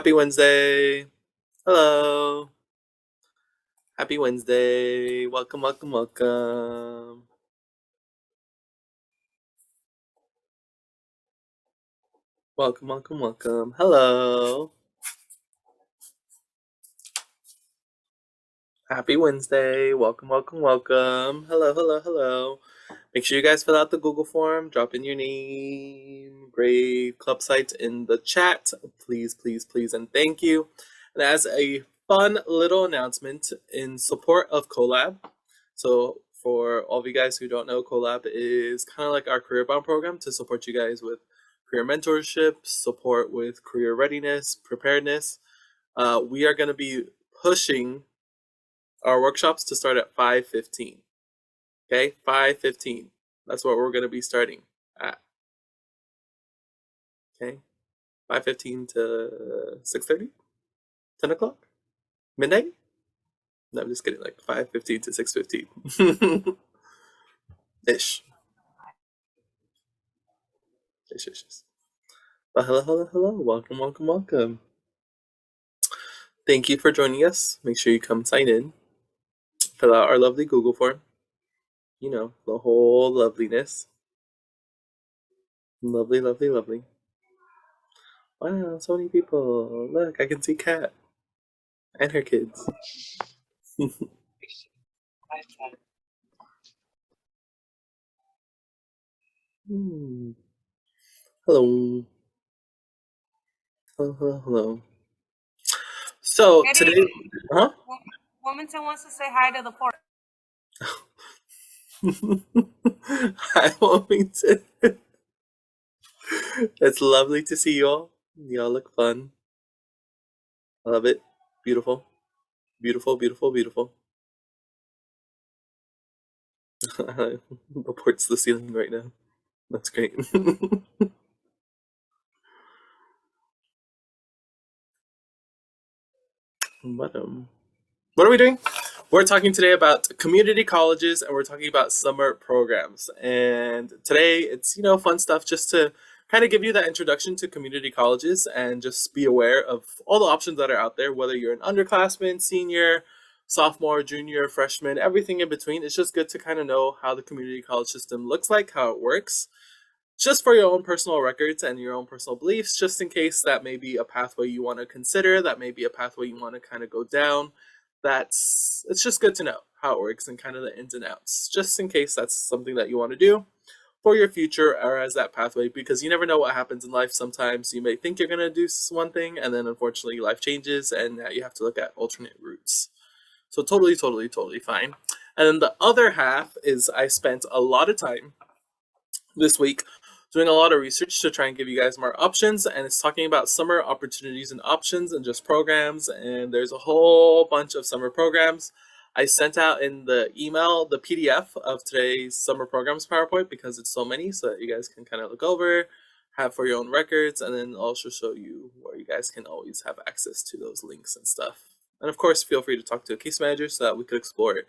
Happy Wednesday. Hello. Happy Wednesday. Welcome, welcome, welcome. Welcome, welcome, welcome. Hello. Happy Wednesday. Welcome, welcome, welcome. Hello, hello, hello. Make sure you guys fill out the Google form, drop in your name, grade, club site in the chat. Please, please, please, and thank you. And as a fun little announcement in support of Collab, so for all of you guys who don't know, Collab is kind of like our career bound program to support you guys with career mentorship, support with career readiness, preparedness. We are going to be pushing our workshops to start at 5:15. Okay, 5:15. That's what we're going to be starting at. Okay, 5:15 to 6:30, 10 o'clock, midnight. No, I'm just kidding. Like 5:15 to 6:15 ish. Ish. Well, hello, hello, hello. Welcome, welcome, welcome. Thank you for joining us. Make sure you come sign in. Fill out our lovely Google form. You know, the whole loveliness. Lovely, lovely, lovely. Wow, so many people. Look, I can see Kat and her kids. Hmm. Hello. Hello, hello, hello. So today, huh? Wilmington wants to say hi to the port. Hi, Wilmington. It's lovely to see you all. Y'all look fun. I love it. Beautiful. Beautiful, beautiful, beautiful. Reports the ceiling right now. That's great. What are we doing? We're talking today about community colleges and we're talking about summer programs. And today it's, fun stuff just to kind of give you that introduction to community colleges and just be aware of all the options that are out there, whether you're an underclassman, senior, sophomore, junior, freshman, everything in between. It's just good to kind of know how the community college system looks like, how it works, just for your own personal records and your own personal beliefs, just in case that may be a pathway you want to consider, that may be a pathway you want to kind of go down. It's just good to know how it works and kind of the ins and outs, just in case that's something that you want to do for your future or as that pathway, because you never know what happens in life. Sometimes you may think you're going to do one thing and then unfortunately life changes and now you have to look at alternate routes. So totally, totally, totally fine. And then the other half is I spent a lot of time this week doing a lot of research to try and give you guys more options, and it's talking about summer opportunities and options and just programs, and there's a whole bunch of summer programs. I sent out in the email the PDF of today's summer programs PowerPoint because it's so many, so that you guys can kind of look over, have for your own records, and then also show you where you guys can always have access to those links and stuff. And of course, feel free to talk to a case manager so that we could explore it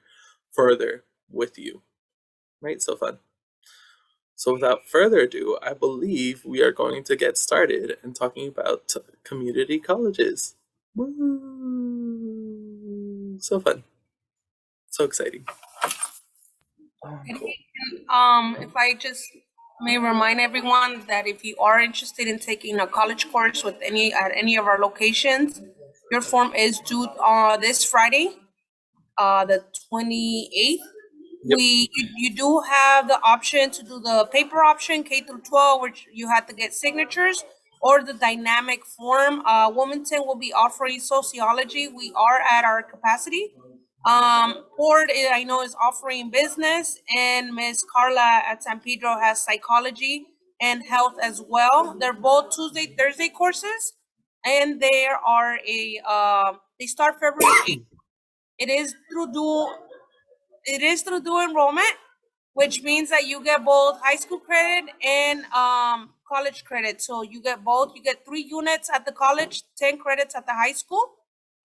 further with you. Right? So fun. So without further ado, I believe we are going to get started and talking about community colleges. Woo! So fun. So exciting. Oh, cool. If I just may remind everyone that if you are interested in taking a college course at any of our locations, your form is due this Friday, the 28th. Yep. You do have the option to do the paper option, K through 12, which you have to get signatures, or the dynamic form. Wilmington will be offering sociology. We are at our capacity. Port, I know, is offering business, and Miss Carla at San Pedro has psychology and health as well. They're both Tuesday, Thursday courses, and they start February 8th. It is through dual enrollment, which means that you get both high school credit and college credit. So you get both. You get 3 units at the college, 10 credits at the high school.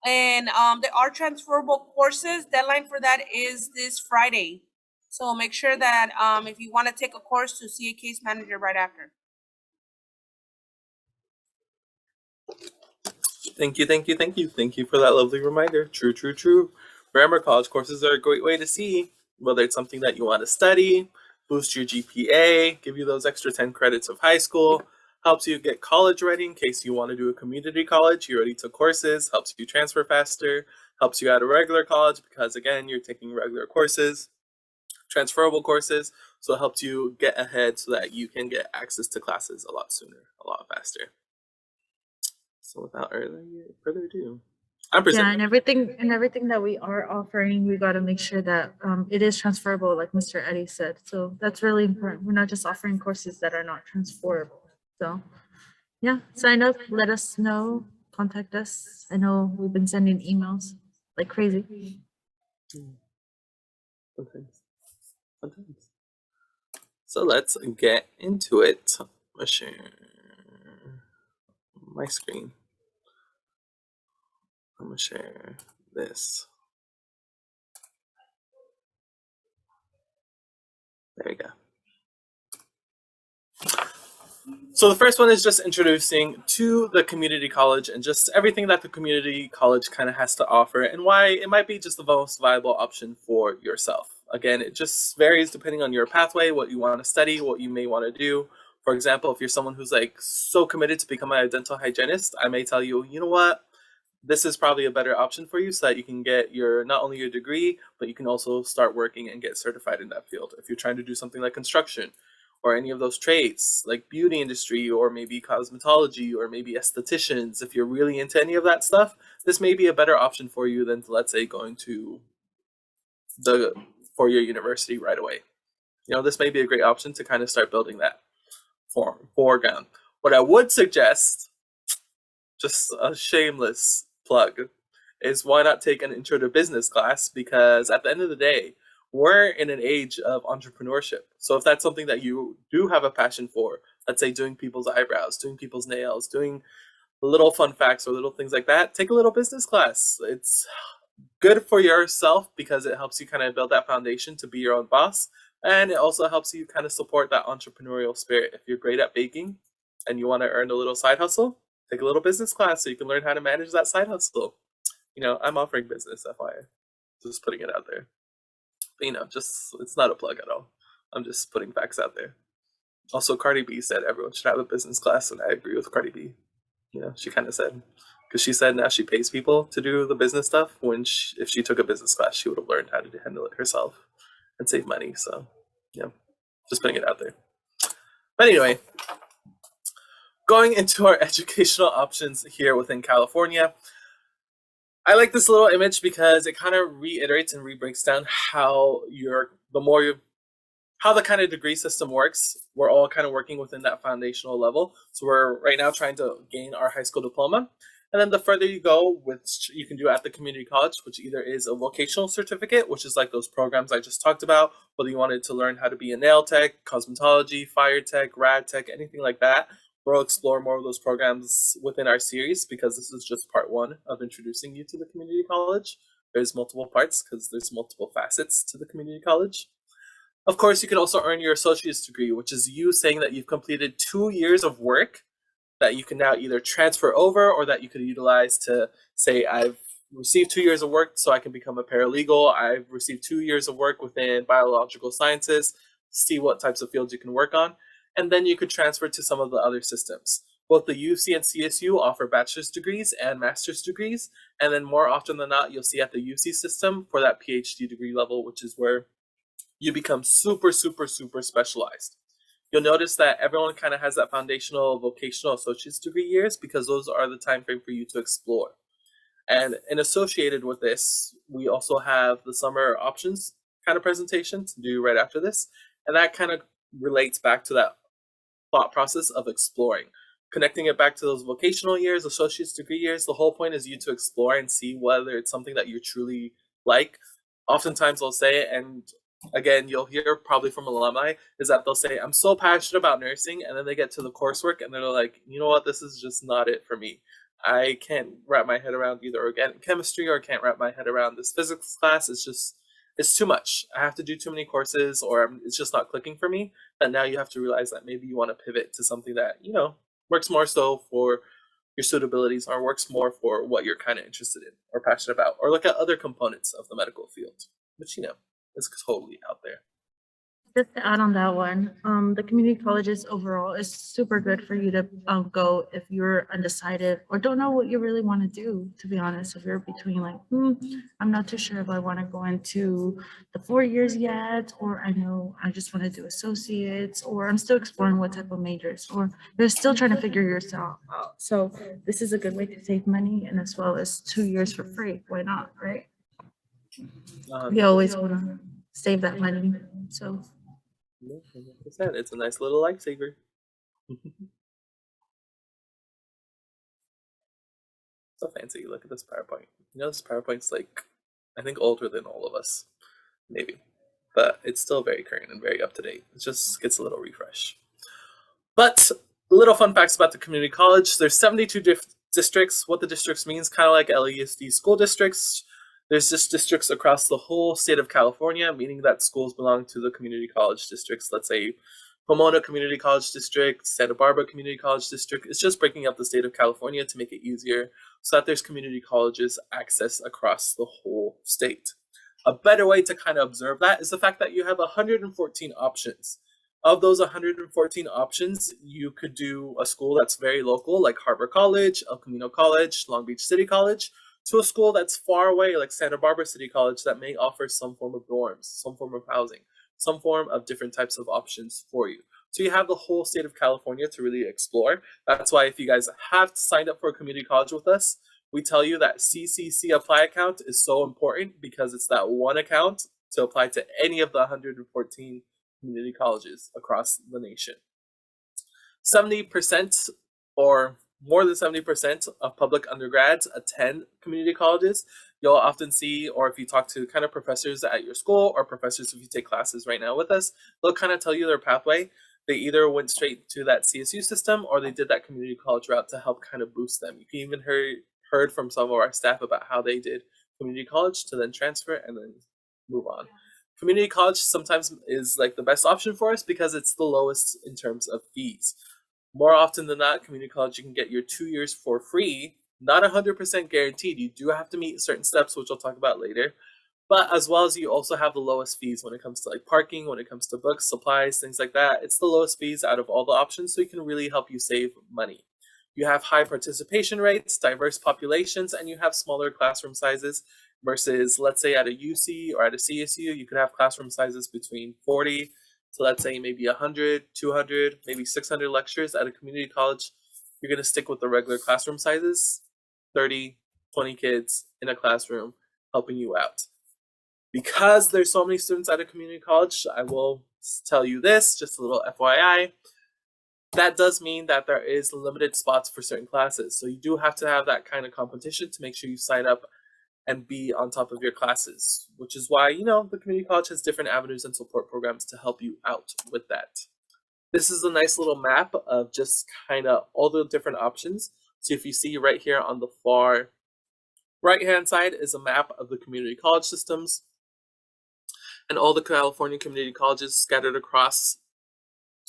And there are transferable courses. Deadline for that is this Friday. So make sure that if you want to take a course, to see a case manager right after. Thank you, thank you, thank you. Thank you for that lovely reminder. True, true, true. Remember, college courses are a great way to see whether it's something that you want to study, boost your GPA, give you those extra 10 credits of high school, helps you get college ready in case you want to do a community college. You already took courses, helps you transfer faster, helps you out of regular college because, again, you're taking regular courses, transferable courses. So it helps you get ahead so that you can get access to classes a lot sooner, a lot faster. So without further ado, I'm Yeah, presenting. and everything that we are offering, we got to make sure that it is transferable, like Mr. Eddie said. So that's really important. We're not just offering courses that are not transferable. So yeah, sign up, let us know, contact us. I know we've been sending emails like crazy. Sometimes. So let's get into it. I'm gonna share my screen. I'm gonna share this. There we go. So the first one is just introducing to the community college and just everything that the community college kind of has to offer and why it might be just the most viable option for yourself. Again, it just varies depending on your pathway, what you want to study, what you may want to do. For example, if you're someone who's like so committed to becoming a dental hygienist, I may tell you, you know what, this is probably a better option for you so that you can get your not only your degree, but you can also start working and get certified in that field. If you're trying to do something like construction or any of those trades, like beauty industry or maybe cosmetology or maybe estheticians, if you're really into any of that stuff, this may be a better option for you than, let's say, going to the four-year university right away. You know, this may be a great option to kind of start building that foreground. What I would suggest, just a shameless plug, is why not take an intro to business class? Because at the end of the day, we're in an age of entrepreneurship. So if that's something that you do have a passion for, let's say doing people's eyebrows, doing people's nails, doing little fun facts or little things like that, take a little business class. It's good for yourself because it helps you kind of build that foundation to be your own boss. And it also helps you kind of support that entrepreneurial spirit. If you're great at baking and you want to earn a little side hustle, take a little business class so you can learn how to manage that side hustle. You know, I'm offering business, FYI. Just putting it out there. But, you know, just, it's not a plug at all. I'm just putting facts out there. Also, Cardi B said everyone should have a business class, and I agree with Cardi B. You know, she kind of said, because she said now she pays people to do the business stuff, when if she took a business class, she would have learned how to handle it herself and save money. So, yeah, just putting it out there. But anyway, going into our educational options here within California, I like this little image because it kind of reiterates and re-breaks down how how the kind of degree system works. We're all kind of working within that foundational level. So we're right now trying to gain our high school diploma. And then the further you go, which you can do at the community college, which either is a vocational certificate, which is like those programs I just talked about, whether you wanted to learn how to be a nail tech, cosmetology, fire tech, rad tech, anything like that. We'll explore more of those programs within our series because this is just part one of introducing you to the community college. There's multiple parts because there's multiple facets to the community college. Of course, you can also earn your associate's degree, which is you saying that you've completed 2 years of work that you can now either transfer over or that you could utilize to say, I've received 2 years of work so I can become a paralegal. I've received 2 years of work within biological sciences, see what types of fields you can work on. And then you could transfer to some of the other systems. Both the UC and CSU offer bachelor's degrees and master's degrees. And then more often than not, you'll see at the UC system for that PhD degree level, which is where you become super, super, super specialized. You'll notice that everyone kind of has that foundational vocational associate's degree years because those are the time frame for you to explore. And associated with this, we also have the summer options kind of presentation to do right after this. And that kind of relates back to that thought process of exploring, connecting it back to those vocational years, associate's degree years. The whole point is you to explore and see whether it's something that you truly like. Oftentimes they'll say, and again, you'll hear probably from alumni, is that they'll say, I'm so passionate about nursing, and then they get to the coursework and they're like, you know what, this is just not it for me. I can't wrap my head around either organic chemistry or can't wrap my head around this physics class. It's too much. I have to do too many courses or it's just not clicking for me. And now you have to realize that maybe you want to pivot to something that, you know, works more so for your suitabilities are, works more for what you're kind of interested in or passionate about, or look at other components of the medical field, which, you know, is totally out there. Just to add on that one, the community colleges overall is super good for you to go if you're undecided or don't know what you really want to do, to be honest. If you're between like, I'm not too sure if I want to go into the 4 years yet, or I know I just want to do associates, or I'm still exploring what type of majors, or you're still trying to figure yourself out. So this is a good way to save money, and as well as 2 years for free. Why not, right? We always want to save that money, so. 100%. It's a nice little lifesaver. So fancy. Look at this PowerPoint. You know, this PowerPoint's like, I think older than all of us, maybe, but it's still very current and very up to date. It just gets a little refresh. But little fun facts about the community college. There's 72 districts. What the districts means, kind of like LESD school districts. There's just districts across the whole state of California, meaning that schools belong to the community college districts. Let's say Pomona Community College District, Santa Barbara Community College District. It's just breaking up the state of California to make it easier so that there's community colleges access across the whole state. A better way to kind of observe that is the fact that you have 114 options. Of those 114 options, you could do a school that's very local, like Harbor College, El Camino College, Long Beach City College, to a school that's far away, like Santa Barbara City College, that may offer some form of dorms, some form of housing, some form of different types of options for you. So you have the whole state of California to really explore. That's why if you guys have signed up for a community college with us, we tell you that CCC Apply account is so important because it's that one account to apply to any of the 114 community colleges across the nation. 70% or more than 70% of public undergrads attend community colleges. You'll often see, or if you talk to kind of professors at your school or professors if you take classes right now with us, they'll kind of tell you their pathway. They either went straight to that CSU system or they did that community college route to help kind of boost them. You can even heard from some of our staff about how they did community college to then transfer and then move on. Community college sometimes is like the best option for us because it's the lowest in terms of fees. More often than not, community college, you can get your 2 years for free, not 100% guaranteed. You do have to meet certain steps, which I'll talk about later. But as well as you also have the lowest fees when it comes to like parking, when it comes to books, supplies, things like that. It's the lowest fees out of all the options, so it can really help you save money. You have high participation rates, diverse populations, and you have smaller classroom sizes versus, let's say, at a UC or at a CSU, you could have classroom sizes between 40 to, let's say, maybe 100, 200, maybe 600 lectures. At a community college, you're going to stick with the regular classroom sizes, 30, 20 kids in a classroom helping you out. Because there's so many students at a community college, I will tell you this, just a little FYI, that does mean that there is limited spots for certain classes. So you do have to have that kind of competition to make sure you sign up and be on top of your classes, which is why, you know, the community college has different avenues and support programs to help you out with that. This is a nice little map of just kind of all the different options. So if you see right here on the far right-hand side is a map of the community college systems and all the California community colleges scattered across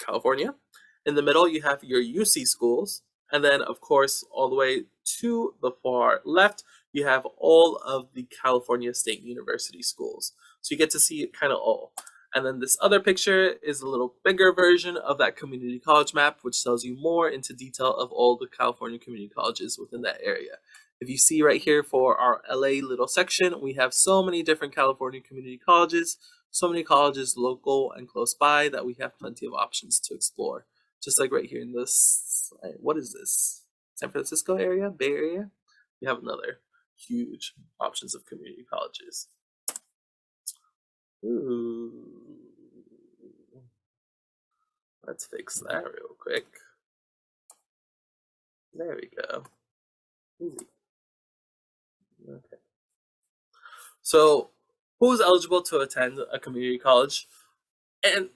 California. In the middle, you have your UC schools. And then, of course, all the way to the far left, you have all of the California State University schools. So you get to see it kind of all. And then this other picture is a little bigger version of that community college map, which tells you more into detail of all the California community colleges within that area. If you see right here for our LA little section, we have so many different California community colleges, so many colleges local and close by that we have plenty of options to explore. Just like right here in this, what is this? San Francisco area, Bay Area? We have another huge options of community colleges. Ooh. Let's fix that real quick. There we go. Easy. Okay. So, who's eligible to attend a community college? And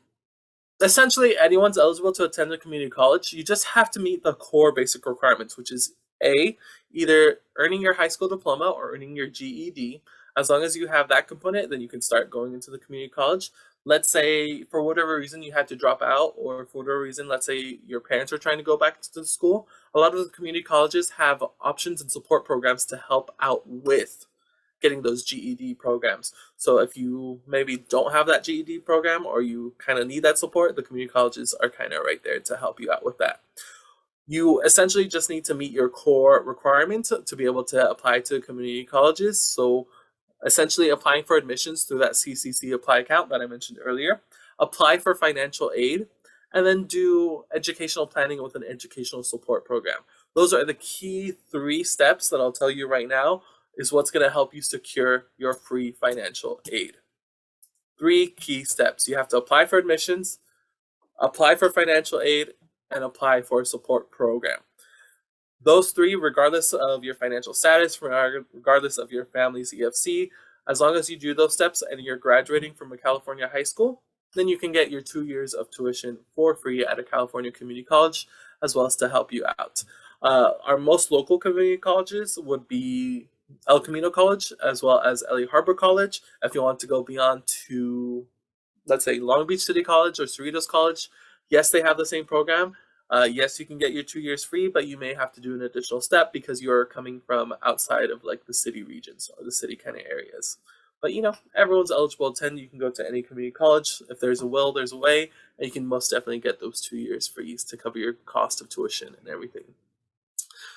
essentially, anyone's eligible to attend a community college. You just have to meet the core basic requirements, which is A, either earning your high school diploma or earning your GED. As long as you have that component, then you can start going into the community college. Let's say for whatever reason you had to drop out, or for whatever reason, let's say your parents are trying to go back to school, a lot of the community colleges have options and support programs to help out with getting those GED programs. So if you maybe don't have that GED program or you kind of need that support, the community colleges are kind of right there to help you out with that. You essentially just need to meet your core requirements to be able to apply to community colleges. So essentially applying for admissions through that CCC Apply account that I mentioned earlier, apply for financial aid, and then do educational planning with an educational support program. Those are the key 3 steps that I'll tell you right now is what's going to help you secure your free financial aid. 3 key steps. You have to apply for admissions, apply for financial aid, and apply for a support program. Those 3, regardless of your financial status, regardless of your family's EFC, as long as you do those steps and you're graduating from a California high school, then you can get your 2 years of tuition for free at a California community college, as well as to help you out. Our most local community colleges would be El Camino College, as well as LA Harbor College. If you want to go beyond to, let's say, Long Beach City College or Cerritos College, yes, they have the same program. Yes, you can get your 2 years free, but you may have to do an additional step because you're coming from outside of like the city regions or the city kind of areas. But everyone's eligible to attend. You can go to any community college. If there's a will, there's a way, and you can most definitely get those 2 years free to cover your cost of tuition and everything.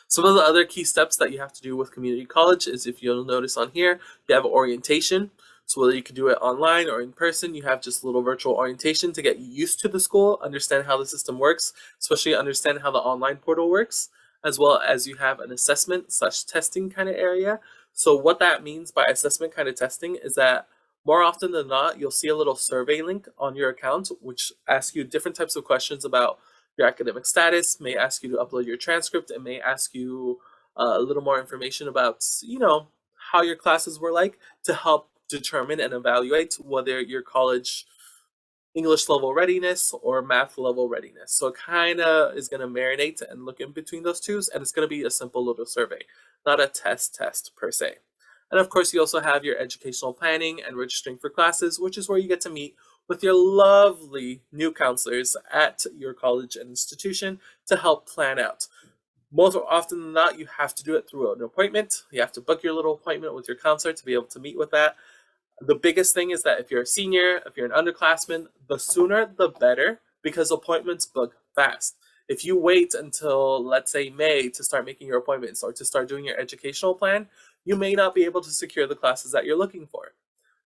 Some of the other key steps that you have to do with community college is, if you'll notice on here, you have orientation. So whether you can do it online or in person, you have just a little virtual orientation to get used to the school, understand how the system works, especially understand how the online portal works, as well as you have an assessment/testing kind of area. So what that means by assessment kind of testing is that more often than not, you'll see a little survey link on your account, which asks you different types of questions about your academic status, may ask you to upload your transcript, and may ask you a little more information about, how your classes were like, to help determine and evaluate whether your college English level readiness or math level readiness. So it kind of is going to marinate and look in between those two, and it's going to be a simple little survey, not a test per se. And of course, you also have your educational planning and registering for classes, which is where you get to meet with your lovely new counselors at your college and institution to help plan out. Most often than not, you have to do it through an appointment. You have to book your little appointment with your counselor to be able to meet with that. The biggest thing is that if you're a senior, if you're an underclassman, the sooner the better, because appointments book fast. If you wait until, let's say, May to start making your appointments or to start doing your educational plan, you may not be able to secure the classes that you're looking for.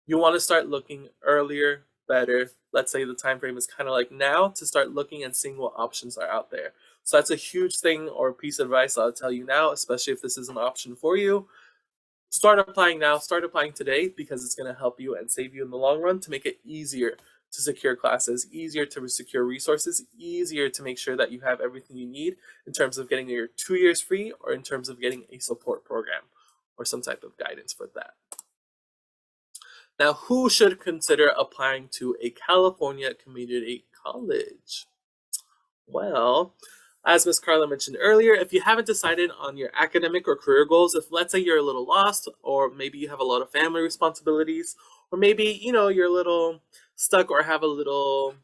You want to start looking earlier, better. Let's say the time frame is kind of like now, to start looking and seeing what options are out there. So that's a huge thing or piece of advice I'll tell you now, especially if this is an option for you. Start applying now, start applying today, because it's going to help you and save you in the long run to make it easier to secure classes, easier to secure resources, easier to make sure that you have everything you need in terms of getting your 2 years free, or in terms of getting a support program or some type of guidance for that. Now, who should consider applying to a California community college? Well, as Ms. Carla mentioned earlier, if you haven't decided on your academic or career goals, if let's say you're a little lost, or maybe you have a lot of family responsibilities, or maybe, you're a little stuck or have a little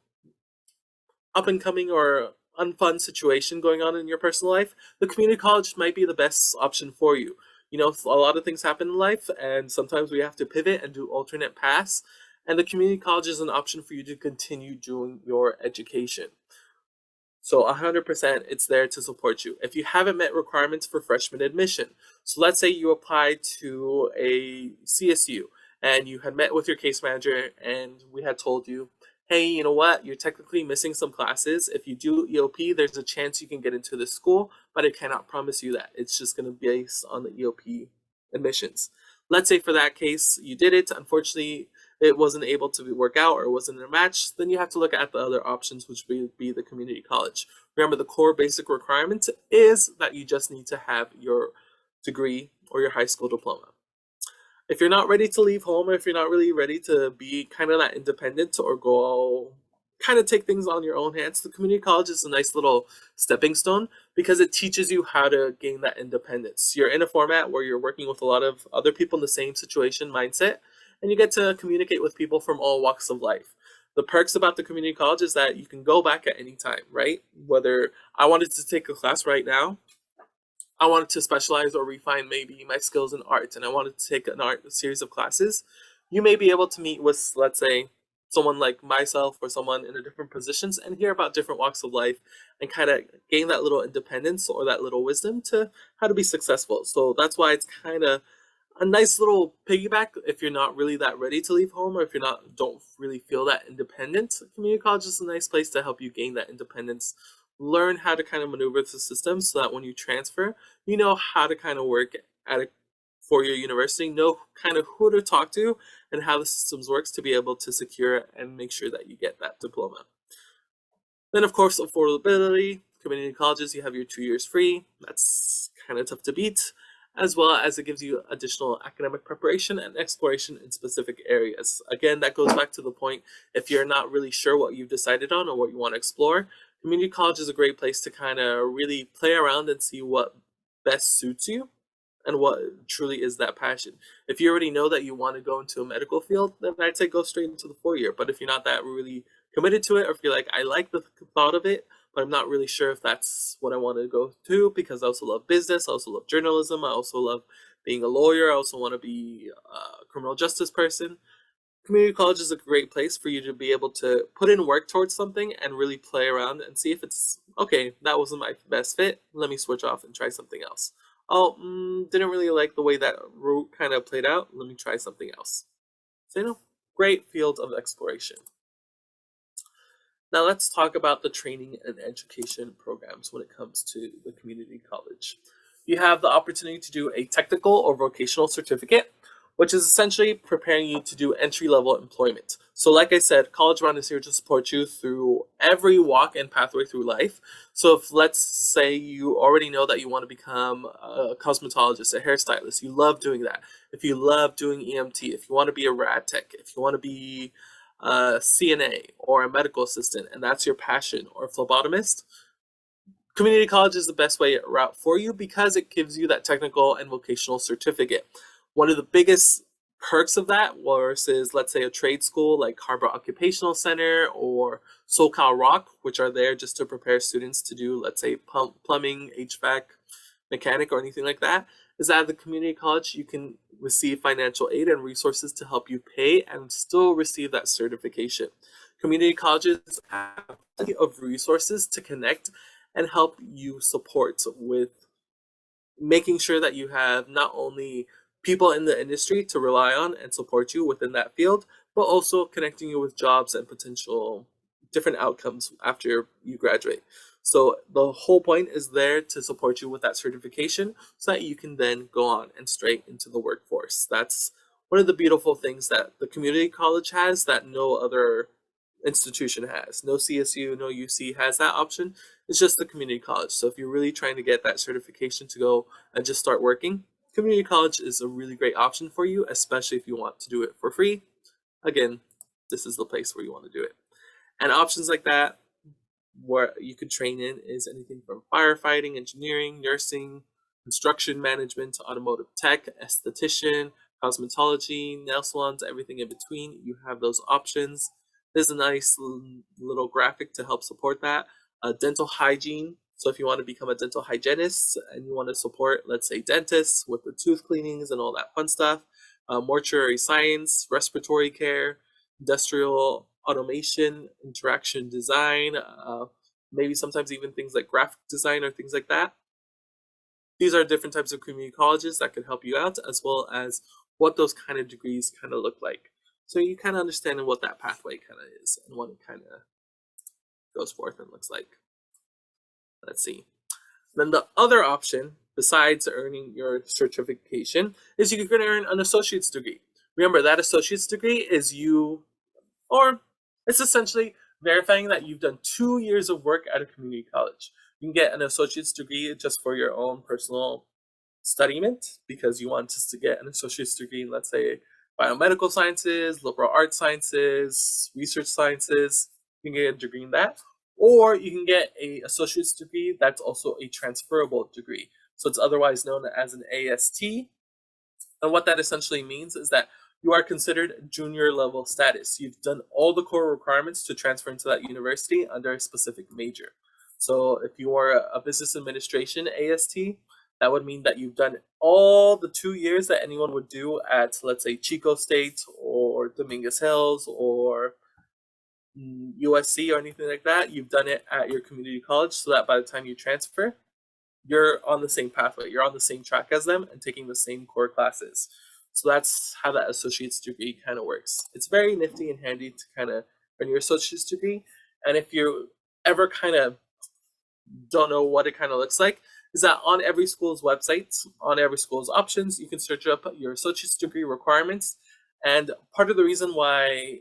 up and coming or unfun situation going on in your personal life, the community college might be the best option for you. A lot of things happen in life, and sometimes we have to pivot and do alternate paths, and the community college is an option for you to continue doing your education. So 100% it's there to support you. If you haven't met requirements for freshman admission, so let's say you applied to a CSU and you had met with your case manager and we had told you, hey, you know what, you're technically missing some classes. If you do EOP, there's a chance you can get into this school, but I cannot promise you that. It's just going to be based on the EOP admissions. Let's say for that case, you did it. Unfortunately, it wasn't able to work out or it wasn't a match. Then you have to look at the other options, which would be the community college. Remember, the core basic requirement is that you just need to have your degree or your high school diploma. If you're not ready to leave home, or if you're not really ready to be kind of that independent or go kind of take things on your own hands, the community college is a nice little stepping stone because it teaches you how to gain that independence. You're in a format where you're working with a lot of other people in the same situation mindset, and you get to communicate with people from all walks of life. The perks about the community college is that you can go back at any time, right? Whether I wanted to take a class right now, I wanted to specialize or refine maybe my skills in art, and I wanted to take an art series of classes, you may be able to meet with, let's say, someone like myself or someone in a different positions and hear about different walks of life and kind of gain that little independence or that little wisdom to how to be successful. So that's why it's kind of a nice little piggyback if you're not really that ready to leave home, or if you're not don't really feel that independent. Community college is a nice place to help you gain that independence, learn how to kind of maneuver the system so that when you transfer, you know how to kind of work at a four-year university, know kind of who to talk to and how the systems works to be able to secure and make sure that you get that diploma. Then of course, affordability. Community colleges, you have your 2 years free. That's kind of tough to beat, as well as it gives you additional academic preparation and exploration in specific areas. Again, that goes back to the point, if you're not really sure what you've decided on or what you want to explore, community college is a great place to kind of really play around and see what best suits you and what truly is that passion. If you already know that you want to go into a medical field, then I'd say go straight into the 4 year. But if you're not that really committed to it, or if you're like, I like the thought of it, but I'm not really sure if that's what I want to go to, because I also love business, I also love journalism, I also love being a lawyer, I also want to be a criminal justice person. Community college is a great place for you to be able to put in work towards something and really play around and see if it's, okay, that wasn't my best fit, let me switch off and try something else. Oh, didn't really like the way that route kind of played out, let me try something else. So, you know, great field of exploration. Now let's talk about the training and education programs when it comes to the community college. You have the opportunity to do a technical or vocational certificate, which is essentially preparing you to do entry-level employment. So like I said, College Bound is here to support you through every walk and pathway through life. So if, let's say, you already know that you want to become a cosmetologist, a hairstylist, you love doing that. If you love doing EMT, if you want to be a rad tech, if you want to be a CNA or a medical assistant, and that's your passion, or a phlebotomist, community college is the best route for you because it gives you that technical and vocational certificate. One of the biggest perks of that versus, let's say, a trade school like Harbor Occupational Center or SoCal Rock, which are there just to prepare students to do, let's say, plumbing, HVAC, mechanic, or anything like that, is that at the community college you can receive financial aid and resources to help you pay and still receive that certification. Community colleges have plenty of resources to connect and help you support with making sure that you have not only people in the industry to rely on and support you within that field, but also connecting you with jobs and potential different outcomes after you graduate. So the whole point is there to support you with that certification so that you can then go on and straight into the workforce. That's one of the beautiful things that the community college has that no other institution has. No CSU, no UC has that option. It's just the community college. So if you're really trying to get that certification to go and just start working, community college is a really great option for you, especially if you want to do it for free. Again, this is the place where you want to do it. And options like that where you could train in is anything from firefighting, engineering, nursing, construction management, automotive tech, esthetician, cosmetology, nail salons, everything in between. You have those options. There's a nice little graphic to help support that. Dental hygiene. So if you want to become a dental hygienist and you want to support, let's say, dentists with the tooth cleanings and all that fun stuff, mortuary science, respiratory care, industrial automation, interaction design, maybe sometimes even things like graphic design or things like that. These are different types of community colleges that can help you out, as well as what those kind of degrees kind of look like. So you kind of understand what that pathway kind of is and what it kind of goes forth and looks like. Let's see. Then the other option, besides earning your certification, is you can earn an associate's degree. Remember, that associate's degree is it's essentially verifying that you've done 2 years of work at a community college. You can get an associate's degree just for your own personal studyment because you want just to get an associate's degree in, let's say, biomedical sciences, liberal arts sciences, research sciences. You can get a degree in that. Or you can get an associate's degree that's also a transferable degree. So it's otherwise known as an AST. And what that essentially means is that you are considered junior level status. You've done all the core requirements to transfer into that university under a specific major. So if you are a business administration AST, that would mean that you've done all the 2 years that anyone would do at, let's say, Chico State or Dominguez Hills or USC or anything like that. You've done it at your community college so that by the time you transfer, you're on the same pathway. You're on the same track as them and taking the same core classes. So that's how that associate's degree kind of works. It's very nifty and handy to kind of earn your associate's degree. And if you ever kind of don't know what it kind of looks like, is that on every school's website, on every school's options, you can search up your associate's degree requirements. And part of the reason why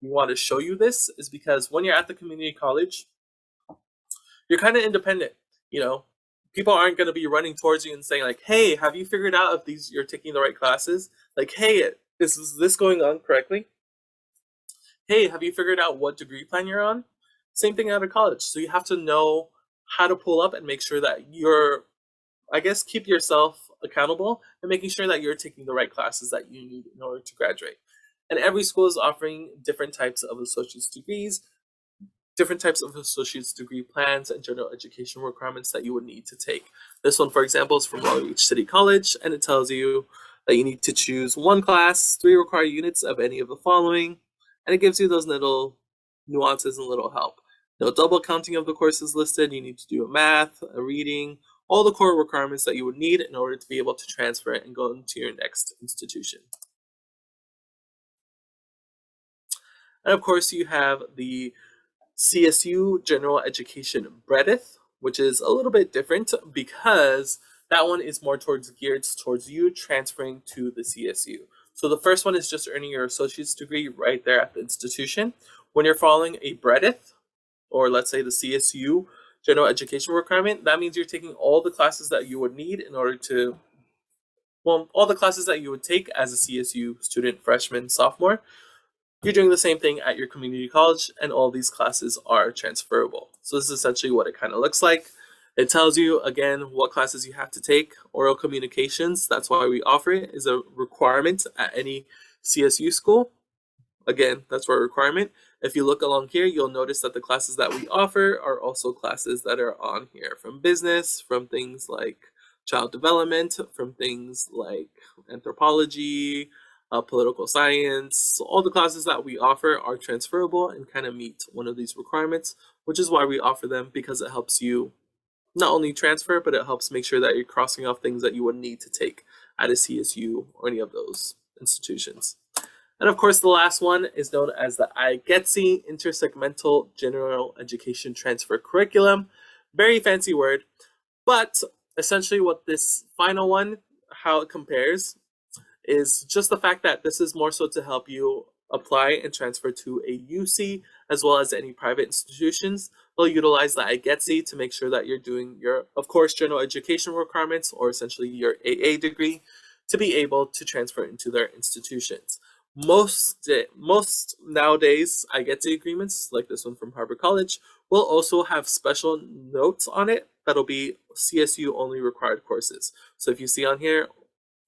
we want to show you this is because when you're at the community college, you're kind of independent. You know, people aren't going to be running towards you and saying like, hey, have you figured out if these you're taking the right classes? Like, hey, is this going on correctly? Hey, have you figured out what degree plan you're on? Same thing out of college. So you have to know how to pull up and make sure that you're, I guess, keep yourself accountable and making sure that you're taking the right classes that you need in order to graduate. And every school is offering different types of associate's degrees, different types of associate's degree plans and general education requirements that you would need to take. This one, for example, is from Long Beach City College, and it tells you that you need to choose one class, 3 required units of any of the following, and it gives you those little nuances and little help. No double counting of the courses listed. You need to do a math, a reading, all the core requirements that you would need in order to be able to transfer it and go into your next institution. And of course, you have the CSU General Education Breadth, which is a little bit different because that one is more geared towards you transferring to the CSU. So the first one is just earning your associate's degree right there at the institution. When you're following a Breadth, or let's say the CSU General Education requirement, that means you're taking all the classes that you would need in order to, well, all the classes that you would take as a CSU student, freshman, sophomore. You're doing the same thing at your community college, and all these classes are transferable. So this is essentially what it kind of looks like. It tells you, again, what classes you have to take. Oral communications, that's why we offer it, is a requirement at any CSU school. Again, that's our requirement. If you look along here, you'll notice that the classes that we offer are also classes that are on here, from business, from things like child development, from things like anthropology, political science. So all the classes that we offer are transferable and kind of meet one of these requirements, which is why we offer them, because it helps you not only transfer, but it helps make sure that you're crossing off things that you would need to take at a CSU or any of those institutions. And of course, the last one is known as the IGETC, Intersegmental General Education Transfer Curriculum. Very fancy word, but essentially what this final one, how it compares, is just the fact that this is more so to help you apply and transfer to a UC as well as any private institutions. They'll utilize the IGETC to make sure that you're doing your, of course, general education requirements, or essentially your AA degree, to be able to transfer into their institutions. Most nowadays IGETC agreements, like this one from Harvard College, will also have special notes on it that'll be CSU only required courses. So if you see on here,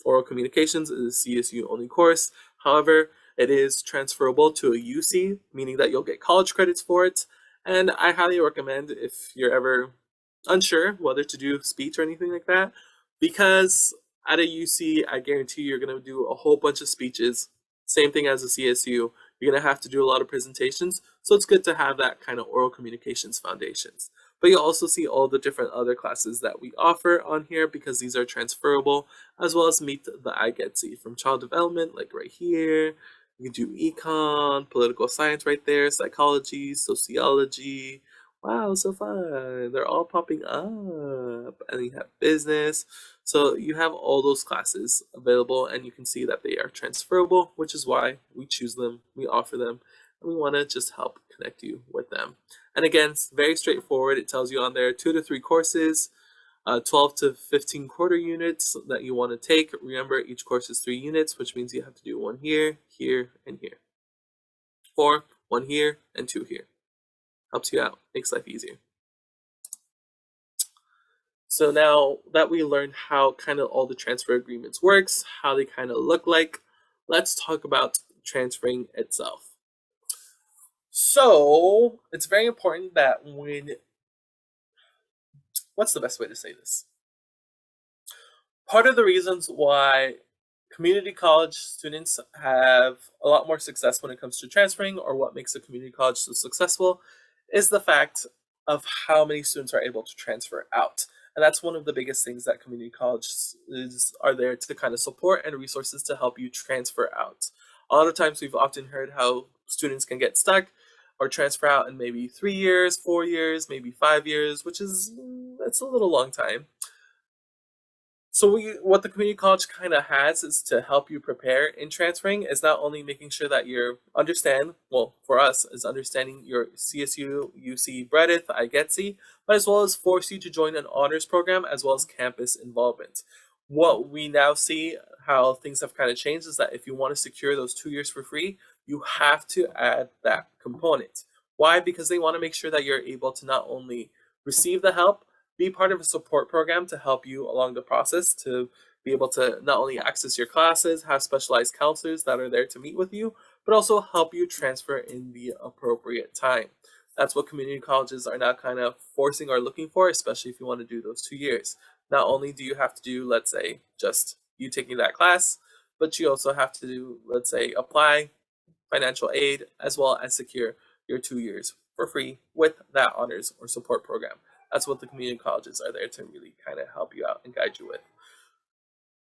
oral communications is a CSU only course. However, it is transferable to a UC, meaning that you'll get college credits for it. And I highly recommend, if you're ever unsure whether to do speech or anything like that, because at a UC, I guarantee you're going to do a whole bunch of speeches. Same thing as a CSU. You're going to have to do a lot of presentations. So it's good to have that kind of oral communications foundations. But you'll also see all the different other classes that we offer on here, because these are transferable, as well as meet the IGETC, from child development, like right here. You can do econ, political science right there, psychology, sociology. Wow, so fun. They're all popping up. And you have business. So you have all those classes available, and you can see that they are transferable, which is why we choose them, we offer them, and we want to just help connect you with them. And again, it's very straightforward. It tells you on there 2 to 3 courses, 12 to 15 quarter units that you want to take. Remember, each course is 3 units, which means you have to do 1 here, here, and here. Or 1 here and 2 here. Helps you out, makes life easier. So now that we learned how kind of all the transfer agreements works, how they kind of look like, let's talk about transferring itself. So it's very important that what's the best way to say this? Part of the reasons why community college students have a lot more success when it comes to transferring, or what makes a community college so successful, is the fact of how many students are able to transfer out. And that's one of the biggest things that community colleges are there to kind of support, and resources to help you transfer out. A lot of times we've often heard how students can get stuck or transfer out in maybe 3 years, 4 years, maybe 5 years, which is, that's a little long time. So what the community college kind of has is to help you prepare in transferring, is not only making sure that for us, is understanding your CSU, UC, Breadith, IGETC, but as well as force you to join an honors program, as well as campus involvement. What we now see, how things have kind of changed, is that if you want to secure those 2 years for free, you have to add that component. Why? Because they want to make sure that you're able to not only receive the help, be part of a support program to help you along the process, to be able to not only access your classes, have specialized counselors that are there to meet with you, but also help you transfer in the appropriate time. That's what community colleges are now kind of forcing or looking for, especially if you want to do those 2 years. Not only do you have to do, let's say, just you taking that class, but you also have to do, let's say, apply financial aid, as well as secure your 2 years for free with that honors or support program. That's what the community colleges are there to really kind of help you out and guide you with.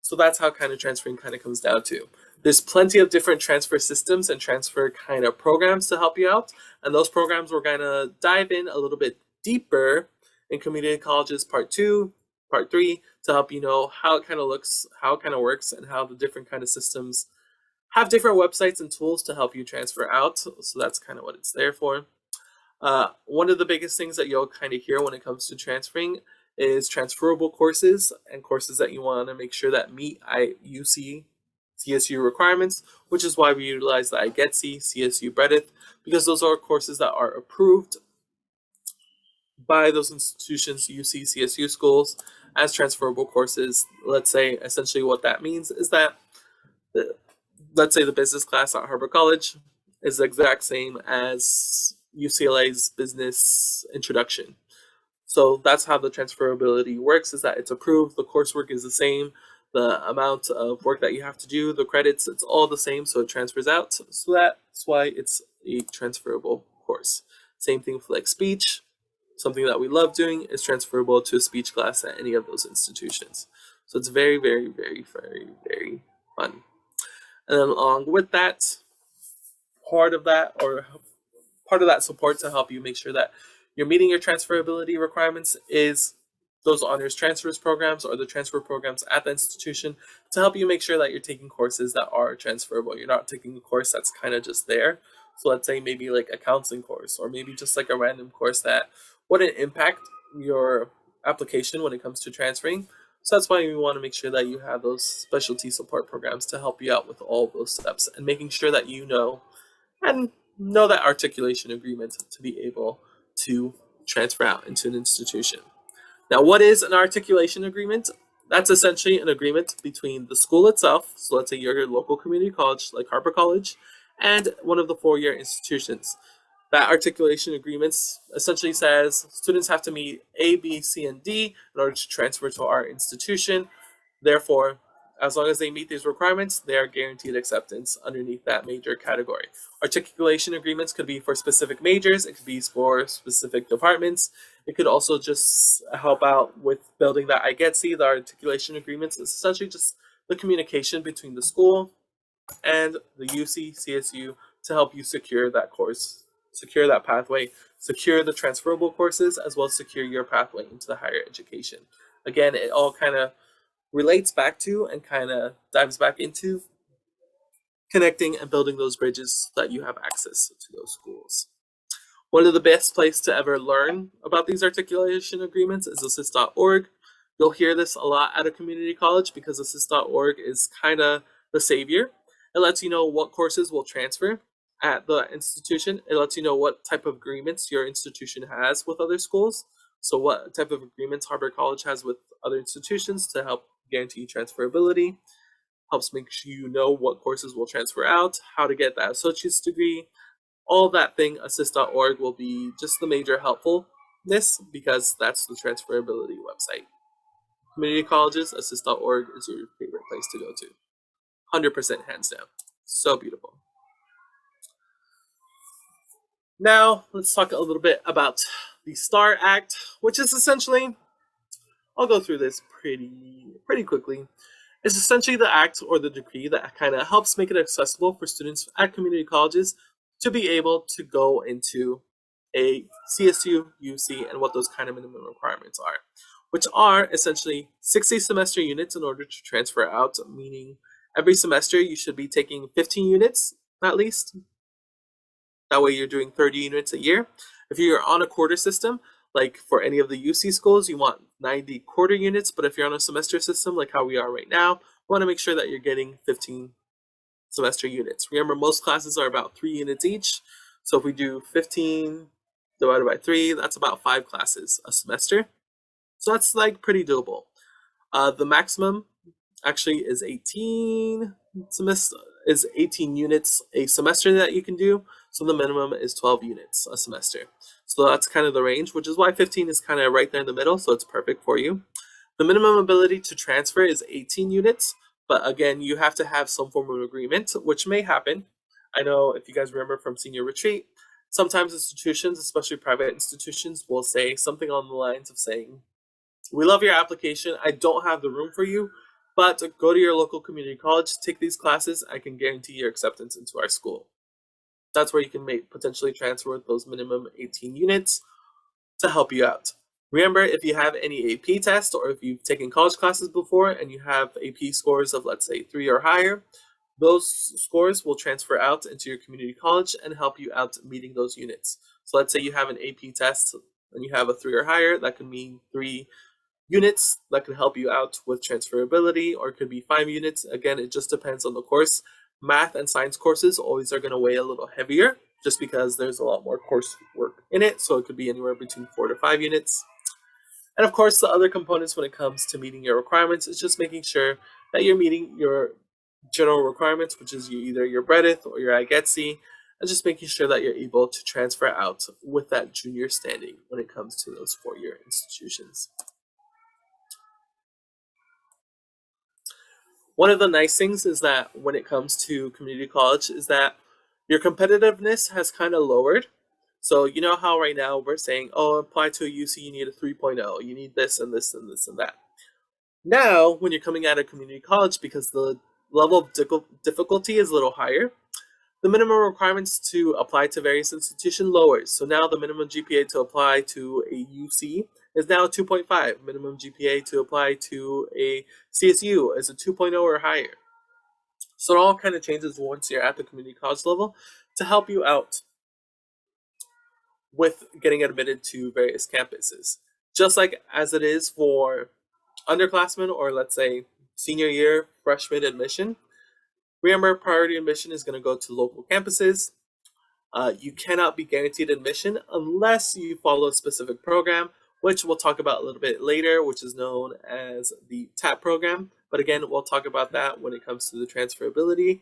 So that's how kind of transferring kind of comes down to. There's plenty of different transfer systems and transfer kind of programs to help you out. And those programs we're going to dive in a little bit deeper in community colleges part 2, part 3, to help you know how it kind of looks, how it kind of works, and how the different kind of systems have different websites and tools to help you transfer out. So that's kind of what it's there for. One of the biggest things that you'll kind of hear when it comes to transferring is transferable courses, and courses that you want to make sure that meet UC, CSU requirements, which is why we utilize the IGETC, CSU, Breadith, because those are courses that are approved by those institutions, UC, CSU schools, as transferable courses. Let's say essentially what that means is that, let's say the business class at Harbor College is the exact same as UCLA's business introduction. So that's how the transferability works, is that it's approved, the coursework is the same, the amount of work that you have to do, the credits, it's all the same, so it transfers out. So that's why it's a transferable course. Same thing for like speech. Something that we love doing is transferable to a speech class at any of those institutions. So it's very, very, very, very, very fun. And then along with that, part of that support to help you make sure that you're meeting your transferability requirements is those honors transfers programs, or the transfer programs at the institution, to help you make sure that you're taking courses that are transferable. You're not taking a course that's kind of just there. So let's say maybe like a counseling course, or maybe just like a random course that wouldn't impact your application when it comes to transferring. So that's why we want to make sure that you have those specialty support programs to help you out with all those steps, and making sure that you know that articulation agreement to be able to transfer out into an institution. Now, what is an articulation agreement? That's essentially an agreement between the school itself, so let's say your local community college like Harper College, and one of the four-year institutions. That articulation agreements essentially says students have to meet A, B, C, and D in order to transfer to our institution. Therefore, as long as they meet these requirements, they are guaranteed acceptance underneath that major category. Articulation agreements could be for specific majors, it could be for specific departments. It could also just help out with building that IGETC. The articulation agreements is essentially just the communication between the school and the UC, CSU to help you secure that course, secure that pathway, secure the transferable courses, as well as secure your pathway into the higher education. Again, it all kind of relates back to and kind of dives back into connecting and building those bridges so that you have access to those schools. One of the best places to ever learn about these articulation agreements is assist.org. You'll hear this a lot at a community college because assist.org is kind of the savior. It lets you know what courses will transfer at the institution. It lets you know what type of agreements your institution has with other schools. So what type of agreements Harbor College has with other institutions to help guarantee transferability. helps make sure you know what courses will transfer out, how to get that associate's degree, all that thing. Assist.org will be just the major helpfulness because that's the transferability website. Community colleges, assist.org is your favorite place to go to. 100% hands down. So beautiful. Now, let's talk a little bit about the STAR Act, which is essentially, I'll go through this pretty quickly. It's essentially the act or the decree that kind of helps make it accessible for students at community colleges to be able to go into a CSU, UC, and what those kind of minimum requirements are, which are essentially 60 semester units in order to transfer out, meaning every semester you should be taking 15 units at least. That way you're doing 30 units a year. If you're on a quarter system, like for any of the UC schools, you want 90 quarter units, but if you're on a semester system like how we are right now, you want to make sure that you're getting 15 semester units. Remember, most classes are about 3 units each. So if we do 15 divided by 3, that's about 5 classes a semester. So that's like pretty doable. The maximum actually is 18 units a semester that you can do. So the minimum is 12 units a semester. So that's kind of the range, which is why 15 is kind of right there in the middle. So it's perfect for you. The minimum ability to transfer is 18 units. But again, you have to have some form of agreement, which may happen. I know if you guys remember from senior retreat, sometimes institutions, especially private institutions, will say something on the lines of saying, we love your application. I don't have the room for you, but go to your local community college, take these classes. I can guarantee your acceptance into our school. That's where you can potentially transfer with those minimum 18 units to help you out. Remember, if you have any AP test or if you've taken college classes before and you have AP scores of, let's say, 3 or higher, those scores will transfer out into your community college and help you out meeting those units. So let's say you have an AP test and you have a 3 or higher, that could mean 3 units that can help you out with transferability, or it could be 5 units. Again, it just depends on the course. Math and science courses always are going to weigh a little heavier just because there's a lot more coursework in it. So it could be anywhere between 4 to 5 units. And of course, the other components when it comes to meeting your requirements is just making sure that you're meeting your general requirements, which is either your BREDIT or your IGETC, and just making sure that you're able to transfer out with that junior standing when it comes to those 4-year institutions. One of the nice things is that when it comes to community college is that your competitiveness has kind of lowered. So you know how right now we're saying, oh, apply to a UC, you need a 3.0, you need this and this and this and that. Now, when you're coming out of community college, because the level of difficulty is a little higher, the minimum requirements to apply to various institutions lowers. So now the minimum GPA to apply to a UC is now 2.5. Minimum GPA to apply to a CSU is a 2.0 or higher. So it all kind of changes once you're at the community college level to help you out with getting admitted to various campuses. Just like as it is for underclassmen or let's say senior year freshman admission, remember priority admission is going to go to local campuses. You cannot be guaranteed admission unless you follow a specific program, which we'll talk about a little bit later, which is known as the TAP program. But again, we'll talk about that when it comes to the transferability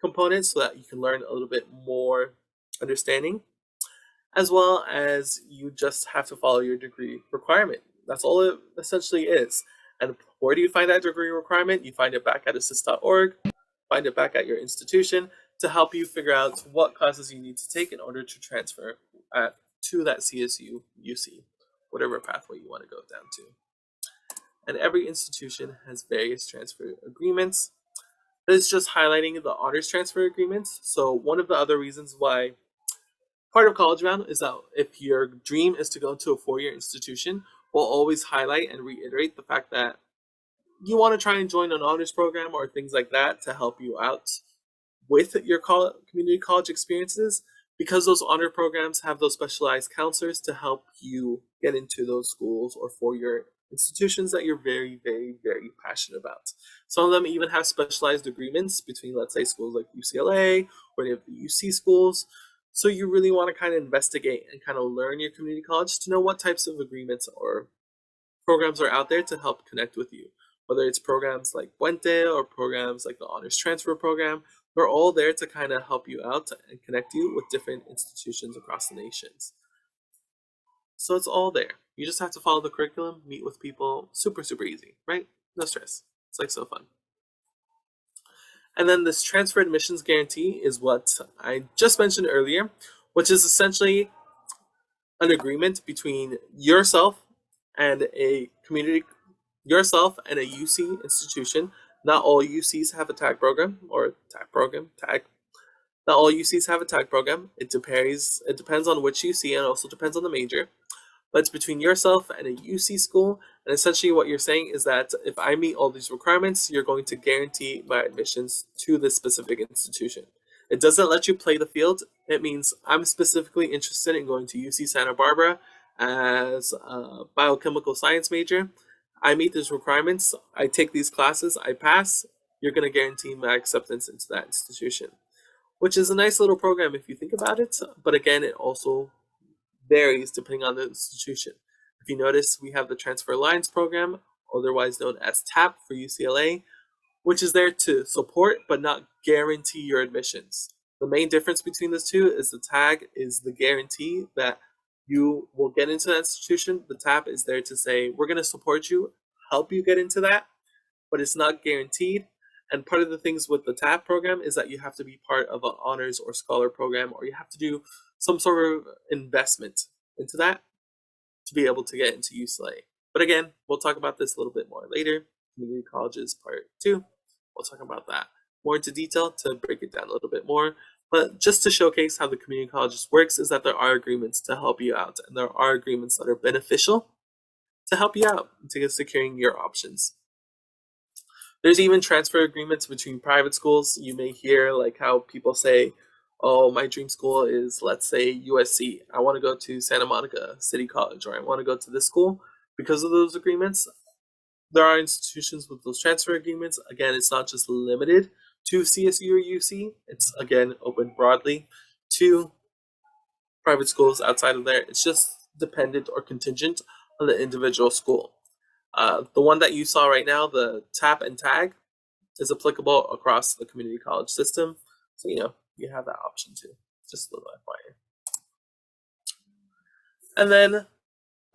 components so that you can learn a little bit more understanding, as well as you just have to follow your degree requirement. That's all it essentially is. And where do you find that degree requirement? You find it back at assist.org, find it back at your institution to help you figure out what classes you need to take in order to transfer to that CSU, UC, whatever pathway you want to go down to. And every institution has various transfer agreements. This is just highlighting the honors transfer agreements. So one of the other reasons why part of College Bound is that if your dream is to go to a 4-year institution, we'll always highlight and reiterate the fact that you want to try and join an honors program or things like that to help you out with your community college experiences, because those honor programs have those specialized counselors to help you get into those schools or 4-year institutions that you're very, very, very passionate about. Some of them even have specialized agreements between, let's say, schools like UCLA or any of the UC schools. So you really want to kind of investigate and kind of learn your community college to know what types of agreements or programs are out there to help connect with you. whether it's programs like Puente or programs like the Honors Transfer Program. They're all there to kind of help you out and connect you with different institutions across the nations. So it's all there. You just have to follow the curriculum, meet with people, super, super easy, right? No stress. It's like so fun. And then this transfer admissions guarantee is what I just mentioned earlier, which is essentially an agreement between yourself and a UC institution. Not all UCs have a tag program or tag. Not all UCs have a tag program. It depends on which UC and also depends on the major. But it's between yourself and a UC school. And essentially what you're saying is that if I meet all these requirements, you're going to guarantee my admissions to this specific institution. It doesn't let you play the field. It means I'm specifically interested in going to UC Santa Barbara as a biochemical science major. I meet these requirements. I take these classes. I pass. You're going to guarantee my acceptance into that institution, which is a nice little program if you think about it. But again, it also varies depending on the institution. If you notice, we have the Transfer Alliance program, otherwise known as TAP for UCLA, which is there to support but not guarantee your admissions. The main difference between those two is the tag is the guarantee that you will get into that institution. The TAP is there to say, we're going to support you, help you get into that, but it's not guaranteed. And part of the things with the TAP program is that you have to be part of an honors or scholar program, or you have to do some sort of investment into that to be able to get into UCLA. But again, we'll talk about this a little bit more later. Community colleges part 2. We'll talk about that more into detail to break it down a little bit more. But just to showcase how the community colleges works is that there are agreements to help you out, and there are agreements that are beneficial to help you out to securing your options. There's even transfer agreements between private schools. You may hear like how people say, oh, my dream school is, let's say, USC. I want to go to Santa Monica City College, or I want to go to this school. Because of those agreements, there are institutions with those transfer agreements. Again, it's not just limited to CSU or UC. It's, again, open broadly to private schools outside of there. It's just dependent or contingent on the individual school. The one that you saw right now, the TAP and TAG, is applicable across the community college system. So, you have that option too. Just a little FYI. And then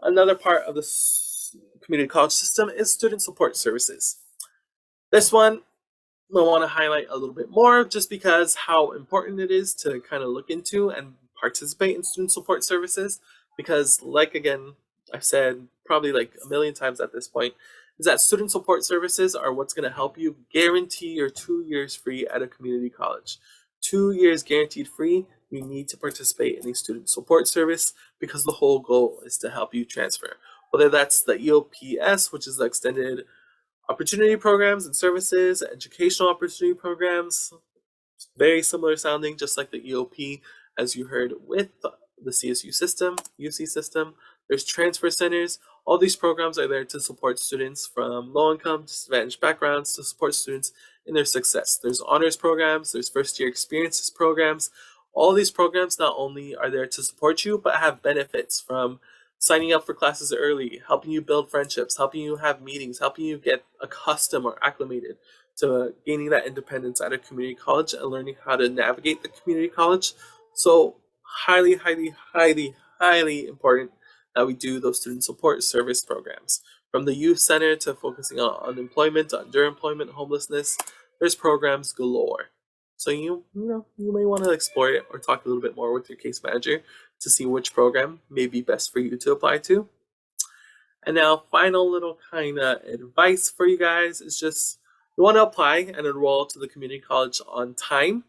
another part of this community college system is student support services. This one I want to highlight a little bit more just because how important it is to kind of look into and participate in student support services. Because again, I've said probably like a million times at this point, is that student support services are what's going to help you guarantee your 2 years free at a community college. 2 years guaranteed free, you need to participate in a student support service because the whole goal is to help you transfer. Whether that's the EOPS, which is the Extended Opportunity Programs and Services, Educational Opportunity Programs, very similar sounding, just like the EOP, as you heard with the CSU system, UC system. There's transfer centers. All these programs are there to support students from low-income, disadvantaged backgrounds, to support students in their success. There's honors programs, there's first-year experiences programs. All these programs not only are there to support you, but have benefits from signing up for classes early, helping you build friendships, helping you have meetings, helping you get accustomed or acclimated to gaining that independence at a community college and learning how to navigate the community college. So highly, highly, highly, highly important that we do those student support service programs. From the youth center to focusing on unemployment, underemployment, homelessness, there's programs galore. So you may want to explore it or talk a little bit more with your case manager to see which program may be best for you to apply to. And now, final little kind of advice for you guys is just you want to apply and enroll to the community college on time,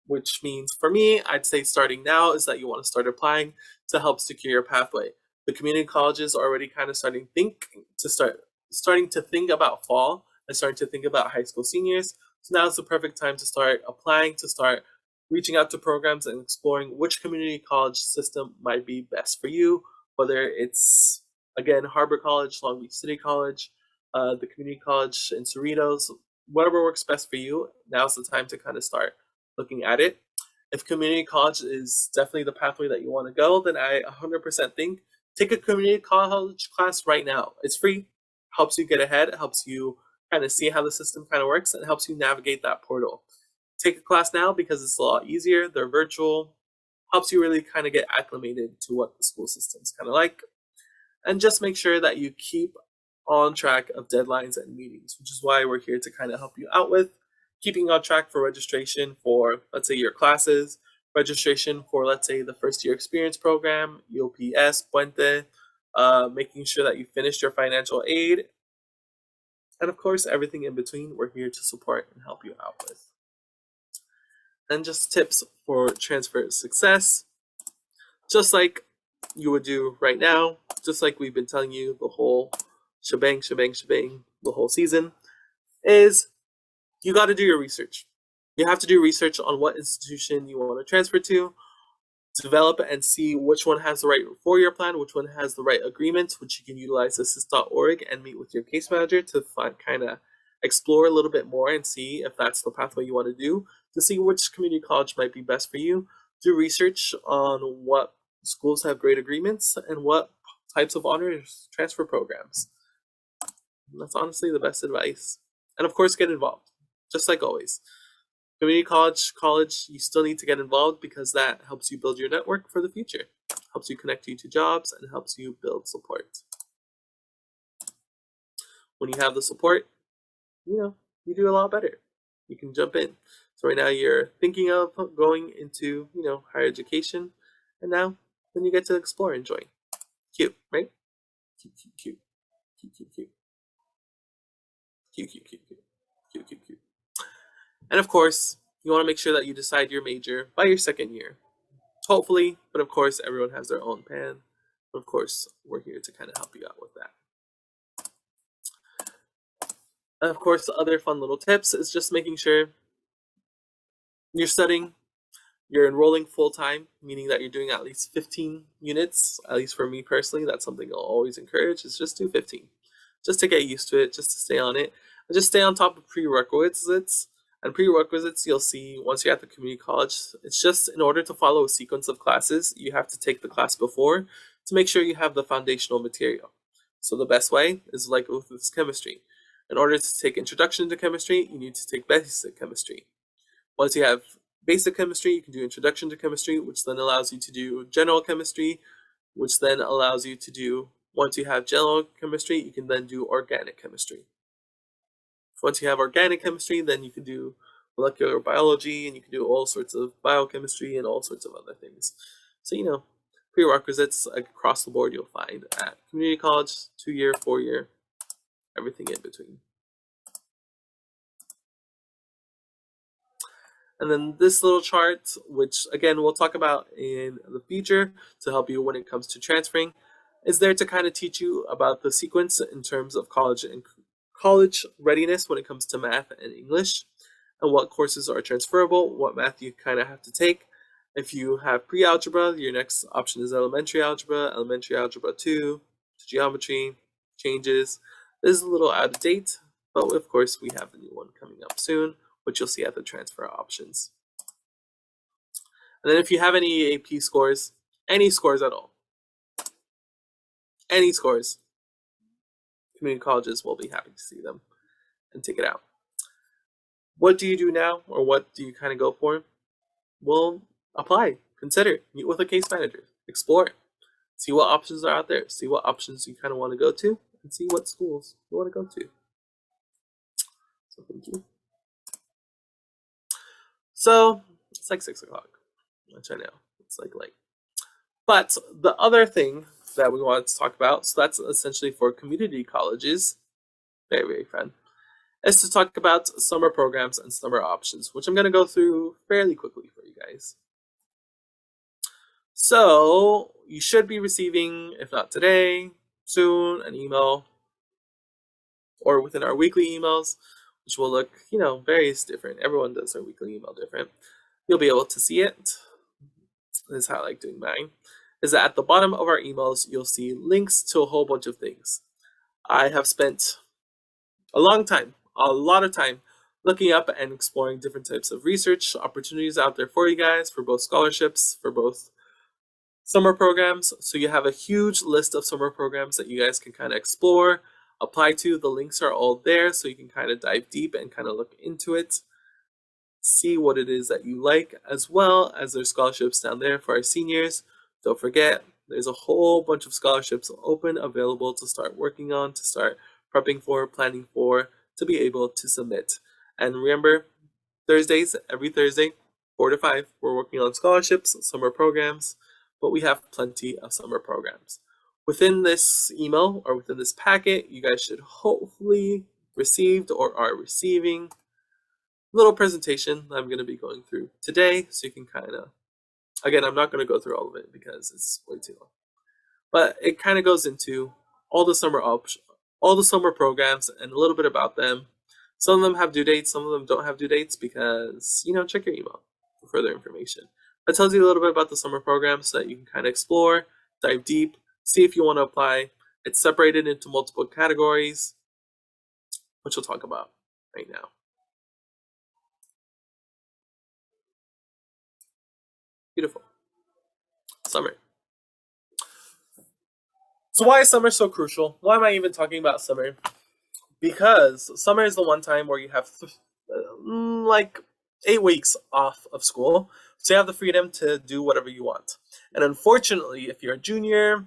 which means for me, I'd say starting now is that you want to start applying to help secure your pathway. The community colleges are already kind of starting to think about fall and starting to think about high school seniors. So now is the perfect time to start applying, to start reaching out to programs and exploring which community college system might be best for you, whether it's, again, Harbor College, Long Beach City College, the community college in Cerritos, whatever works best for you. Now's the time to kind of start looking at it. If community college is definitely the pathway that you want to go, then I 100% think take a community college class right now. It's free. helps you get ahead, it helps you kind of see how the system kind of works, and helps you navigate that portal. Take a class now because it's a lot easier, they're virtual, helps you really kind of get acclimated to what the school system's kind of like. And just make sure that you keep on track of deadlines and meetings, which is why we're here to kind of help you out with keeping on track for registration for, let's say, your classes, registration for, let's say, the first year experience program, EOPS, Puente, making sure that you finished your financial aid, and of course, everything in between, we're here to support and help you out with. And just tips for transfer success, just like you would do right now, just like we've been telling you the whole shebang, the whole season, is you got to do your research. You have to do research on what institution you want to transfer to, develop and see which one has the right 4-year plan, which one has the right agreements, which you can utilize assist.org and meet with your case manager to kind of explore a little bit more and see if that's the pathway you want to do, to see which community college might be best for you. Do research on what schools have great agreements and what types of honors transfer programs. And that's honestly the best advice. And of course, get involved, just like always. Community college, you still need to get involved because that helps you build your network for the future, helps you connect you to jobs, and helps you build support. When you have the support, you do a lot better. You can jump in. So right now you're thinking of going into, higher education, and now then you get to explore and join. Cute, right? Cute. And of course, you want to make sure that you decide your major by your second year. Hopefully, but of course, everyone has their own plan. But of course, we're here to kind of help you out with that. And of course, the other fun little tips is just making sure you're studying, you're enrolling full-time, meaning that you're doing at least 15 units. At least for me personally, that's something I'll always encourage, is just do 15. Just to get used to it, just to stay on it. And just stay on top of prerequisites. And prerequisites, you'll see once you're at the community college, it's just in order to follow a sequence of classes, you have to take the class before to make sure you have the foundational material. So the best way is like with this chemistry. In order to take introduction to chemistry, you need to take basic chemistry. Once you have basic chemistry, you can do introduction to chemistry, which then allows you to do general chemistry, which then allows you to do, once you have general chemistry, you can then do organic chemistry. Once you have organic chemistry, then you can do molecular biology, and you can do all sorts of biochemistry and all sorts of other things. So, prerequisites across the board you'll find at community college, 2-year, 4-year, everything in between. And then this little chart, which again, we'll talk about in the future to help you when it comes to transferring, is there to kind of teach you about the sequence in terms of college and college readiness when it comes to math and English, and what courses are transferable, what math you kind of have to take. If you have pre-algebra, your next option is elementary algebra 2, geometry, changes. This is a little out of date, but of course we have the new one coming up soon, which you'll see at the transfer options. And then if you have any AP scores, any scores at all, any scores, community colleges will be happy to see them and take it out. What do you do now, or what do you kind of go for? Well, apply, consider, meet with a case manager, explore, see what options are out there, see what options you kind of want to go to, and see what schools you want to go to. So thank you. So it's like 6 o'clock, which I know it's like late. But the other thing that we wanted to talk about, so that's essentially for community colleges, very, very fun, is to talk about summer programs and summer options, which I'm going to go through fairly quickly for you guys. So you should be receiving, if not today, soon, an email, or within our weekly emails, which will look, various different. Everyone does their weekly email different. You'll be able to see it. This is how I like doing mine. Is that at the bottom of our emails, you'll see links to a whole bunch of things. I have spent a lot of time, looking up and exploring different types of research opportunities out there for you guys, for both scholarships, for both summer programs. So you have a huge list of summer programs that you guys can kind of explore. apply to. The links are all there, so you can kind of dive deep and kind of look into it, see what it is that you like, as well as there's scholarships down there for our seniors. Don't forget, there's a whole bunch of scholarships open, available to start working on, to start prepping for, planning for, to be able to submit. And remember, Thursdays, every Thursday, 4 to 5, we're working on scholarships, summer programs, but we have plenty of summer programs. Within this email or within this packet, you guys should hopefully received or are receiving a little presentation that I'm going to be going through today, so you can kind of, again, I'm not going to go through all of it because it's way too long, but it kind of goes into all the summer all the summer programs and a little bit about them. Some of them have due dates, some of them don't have due dates because, check your email for further information. That tells you a little bit about the summer program so that you can kind of explore, dive deep, see if you want to apply. It's separated into multiple categories, which we'll talk about right now. Beautiful. Summer. So why is summer so crucial? Why am I even talking about summer? Because summer is the one time where you have like 8 weeks off of school, so you have the freedom to do whatever you want. And unfortunately, if you're a junior,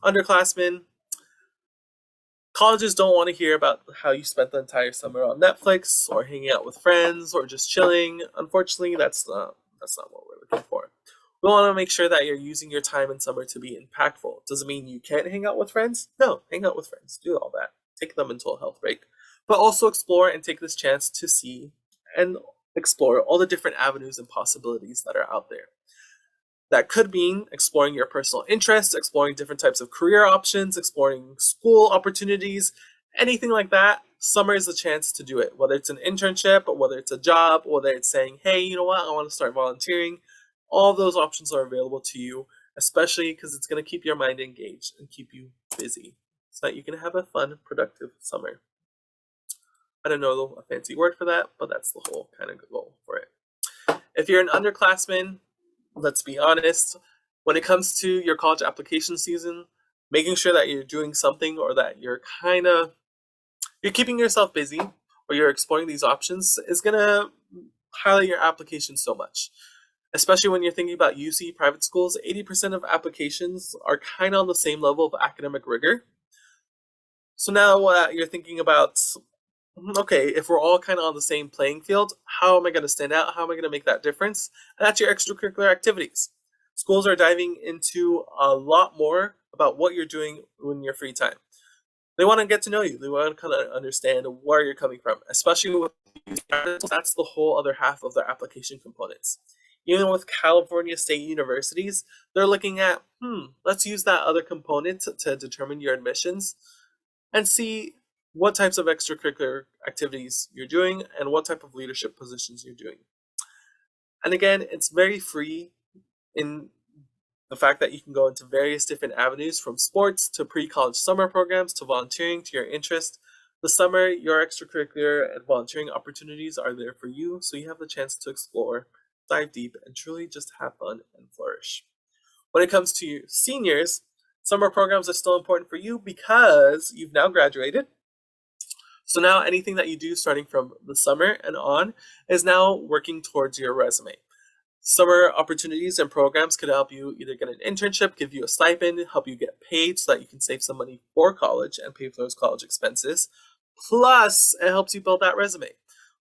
underclassman, colleges don't want to hear about how you spent the entire summer on Netflix or hanging out with friends or just chilling. Unfortunately, that's not what we're looking for. We want to make sure that you're using your time in summer to be impactful. Does it mean you can't hang out with friends? No, hang out with friends. Do all that. Take them mental health break. But also explore and take this chance to see and explore all the different avenues and possibilities that are out there. That could mean exploring your personal interests, exploring different types of career options, exploring school opportunities, anything like that. Summer is the chance to do it, whether it's an internship, or whether it's a job, whether it's saying, hey, you know what, I want to start volunteering. All those options are available to you, especially because it's going to keep your mind engaged and keep you busy so that you can have a fun, productive summer. I don't know a fancy word for that, but that's the whole kind of goal for it. If you're an underclassman, let's be honest, when it comes to your college application season, making sure that you're doing something or that you're keeping yourself busy or you're exploring these options is going to highlight your application so much. Especially when you're thinking about UC private schools, 80% of applications are kind of on the same level of academic rigor. So now you're thinking about, okay, if we're all kind of on the same playing field, how am I going to stand out? How am I going to make that difference? And that's your extracurricular activities. Schools are diving into a lot more about what you're doing in your free time. They want to get to know you. They want to kind of understand where you're coming from, especially with that's the whole other half of their application components. Even with California State Universities, they're looking at, let's use that other component to determine your admissions and see what types of extracurricular activities you're doing and what type of leadership positions you're doing. And again, it's very free in the fact that you can go into various different avenues, from sports to pre-college summer programs to volunteering to your interest. The summer, your extracurricular and volunteering opportunities are there for you, so you have the chance to explore, dive deep, and truly just have fun and flourish. When it comes to your seniors, summer programs are still important for you because you've now graduated. So now anything that you do starting from the summer and on is now working towards your resume. Summer opportunities and programs could help you either get an internship, give you a stipend, help you get paid so that you can save some money for college and pay for those college expenses. Plus, it helps you build that resume,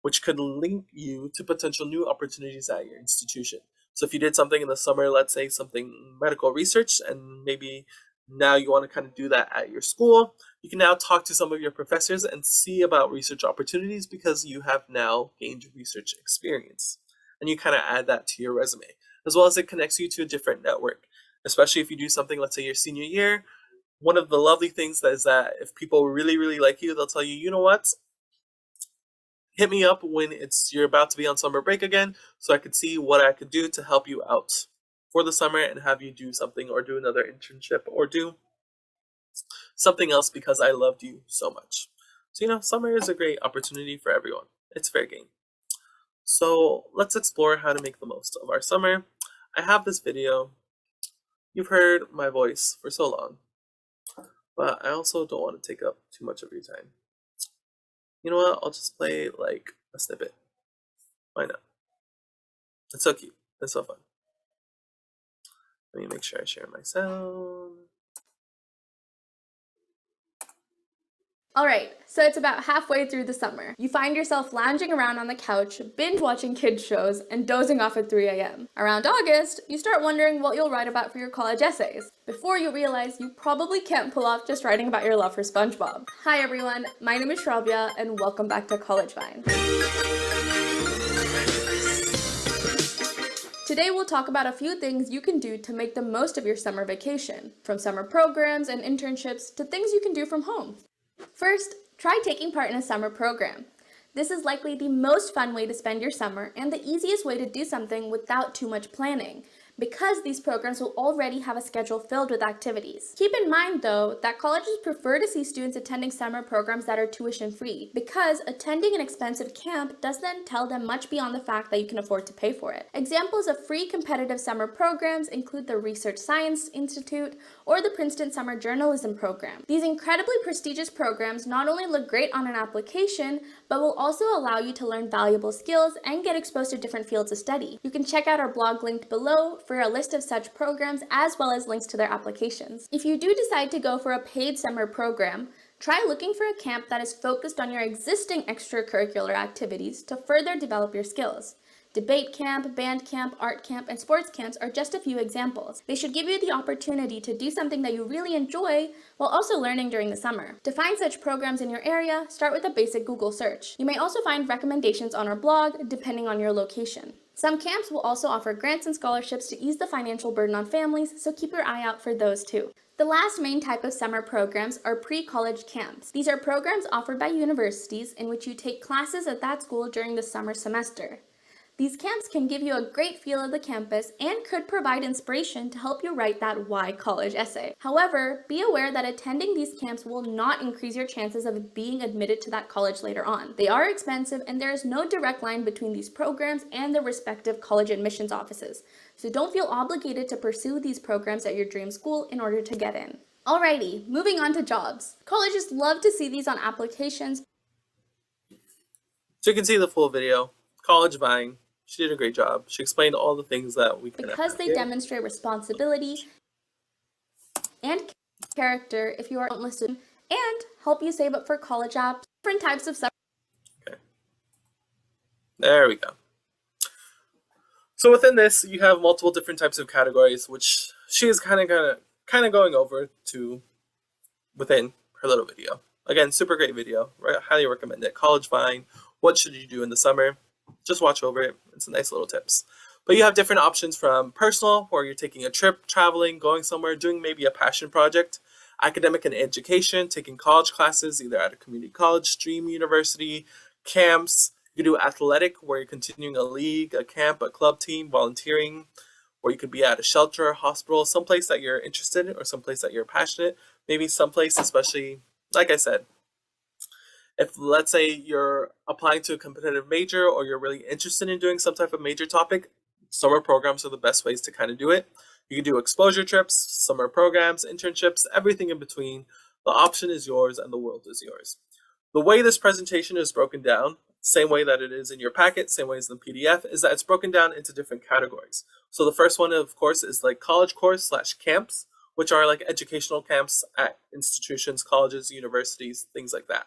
which could link you to potential new opportunities at your institution. So if you did something in the summer, let's say something medical research, and maybe now you want to kind of do that at your school, you can now talk to some of your professors and see about research opportunities because you have now gained research experience. And you kind of add that to your resume, as well as it connects you to a different network, especially if you do something, let's say your senior year. One of the lovely things is that if people really, really like you, they'll tell you, you know what? Hit me up when you're about to be on summer break again, so I could see what I could do to help you out for the summer and have you do something or do another internship or do something else because I loved you so much. So, summer is a great opportunity for everyone. It's fair game. So let's explore how to make the most of our summer. I have this video. You've heard my voice for so long. but I also don't want to take up too much of your time. You know what? I'll just play like a snippet. Why not? It's so cute. It's so fun. Let me make sure I share my sound. Alright, so it's about halfway through the summer. You find yourself lounging around on the couch, binge watching kids shows, and dozing off at 3 a.m. Around August, you start wondering what you'll write about for your college essays. Before you realize you probably can't pull off just writing about your love for SpongeBob. Hi everyone, my name is Shravya, and welcome back to College Vine. Today we'll talk about a few things you can do to make the most of your summer vacation, from summer programs and internships to things you can do from home. First, try taking part in a summer program. This is likely the most fun way to spend your summer and the easiest way to do something without too much planning, because these programs will already have a schedule filled with activities. Keep in mind, though, that colleges prefer to see students attending summer programs that are tuition-free, because attending an expensive camp doesn't tell them much beyond the fact that you can afford to pay for it. Examples of free competitive summer programs include the Research Science Institute or the Princeton Summer Journalism Program. These incredibly prestigious programs not only look great on an application, but will also allow you to learn valuable skills and get exposed to different fields of study. You can check out our blog linked below for a list of such programs as well as links to their applications. If you do decide to go for a paid summer program, try looking for a camp that is focused on your existing extracurricular activities to further develop your skills. Debate camp, band camp, art camp, and sports camps are just a few examples. They should give you the opportunity to do something that you really enjoy while also learning during the summer. To find such programs in your area, start with a basic Google search. You may also find recommendations on our blog depending on your location. Some camps will also offer grants and scholarships to ease the financial burden on families, so keep your eye out for those too. The last main type of summer programs are pre-college camps. These are programs offered by universities in which you take classes at that school during the summer semester. These camps can give you a great feel of the campus and could provide inspiration to help you write that why college essay. However, be aware that attending these camps will not increase your chances of being admitted to that college later on. They are expensive and there is no direct line between these programs and their respective college admissions offices. So don't feel obligated to pursue these programs at your dream school in order to get in. Alrighty, moving on to jobs. Colleges love to see these on applications. So you can see the full video. College Vine. She did a great job. She explained all the things that we can Because they demonstrate responsibility and character if you are a student and help you save up for college apps, different types of stuff. Okay. There we go. So within this, you have multiple different types of categories, which she is kind of going over to within her little video. Again, super great video. Right, highly recommend it. College Vine. What should you do in the summer? Just watch over it. It's a nice little tips. But you have different options from personal, where you're taking a trip, traveling, going somewhere, doing maybe a passion project, academic and education, taking college classes, either at a community college, stream university, camps. You can do athletic, where you're continuing a league, a camp, a club team, volunteering, or you could be at a shelter, hospital, someplace that you're interested in or someplace that you're passionate. Maybe someplace, especially, like I said, if let's say you're applying to a competitive major or you're really interested in doing some type of major topic, summer programs are the best ways to kind of do it. You can do exposure trips, summer programs, internships, everything in between. The option is yours and the world is yours. The way this presentation is broken down, same way that it is in your packet, same way as the PDF, is that it's broken down into different categories. So the first one, of course, is like college course / camps, which are like educational camps at institutions, colleges, universities, things like that.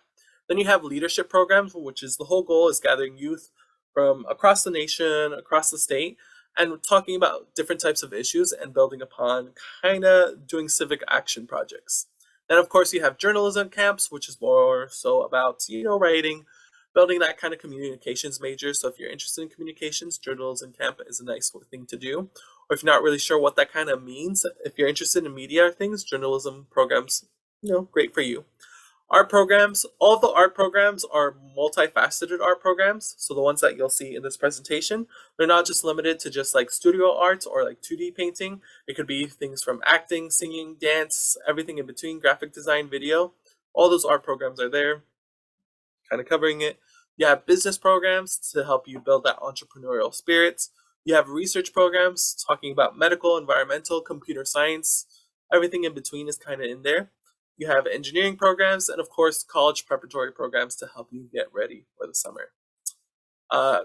Then you have leadership programs, which is the whole goal is gathering youth from across the nation, across the state, and talking about different types of issues and building upon kind of doing civic action projects. Then, of course, you have journalism camps, which is more so about, writing, building that kind of communications major. So if you're interested in communications, journalism camp is a nice thing to do. Or if you're not really sure what that kind of means, if you're interested in media or things, journalism programs, great for you. Art programs, all of the art programs are multifaceted art programs. So the ones that you'll see in this presentation, they're not just limited to just like studio art or like 2D painting. It could be things from acting, singing, dance, everything in between, graphic design, video. All those art programs are there, kind of covering it. You have business programs to help you build that entrepreneurial spirit. You have research programs talking about medical, environmental, computer science. Everything in between is kind of in there. You have engineering programs, and of course, college preparatory programs to help you get ready for the summer.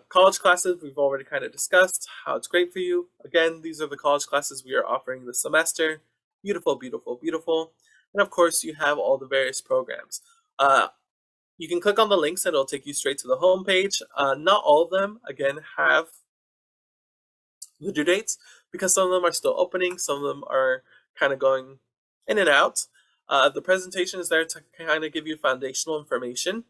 College classes, we've already kind of discussed how it's great for you. Again, these are the college classes we are offering this semester. Beautiful, beautiful, beautiful. And of course, you have all the various programs. You can click on the links and it'll take you straight to the home page. Not all of them, again, have the due dates because some of them are still opening, some of them are kind of going in and out. The presentation is there to kind of give you foundational information.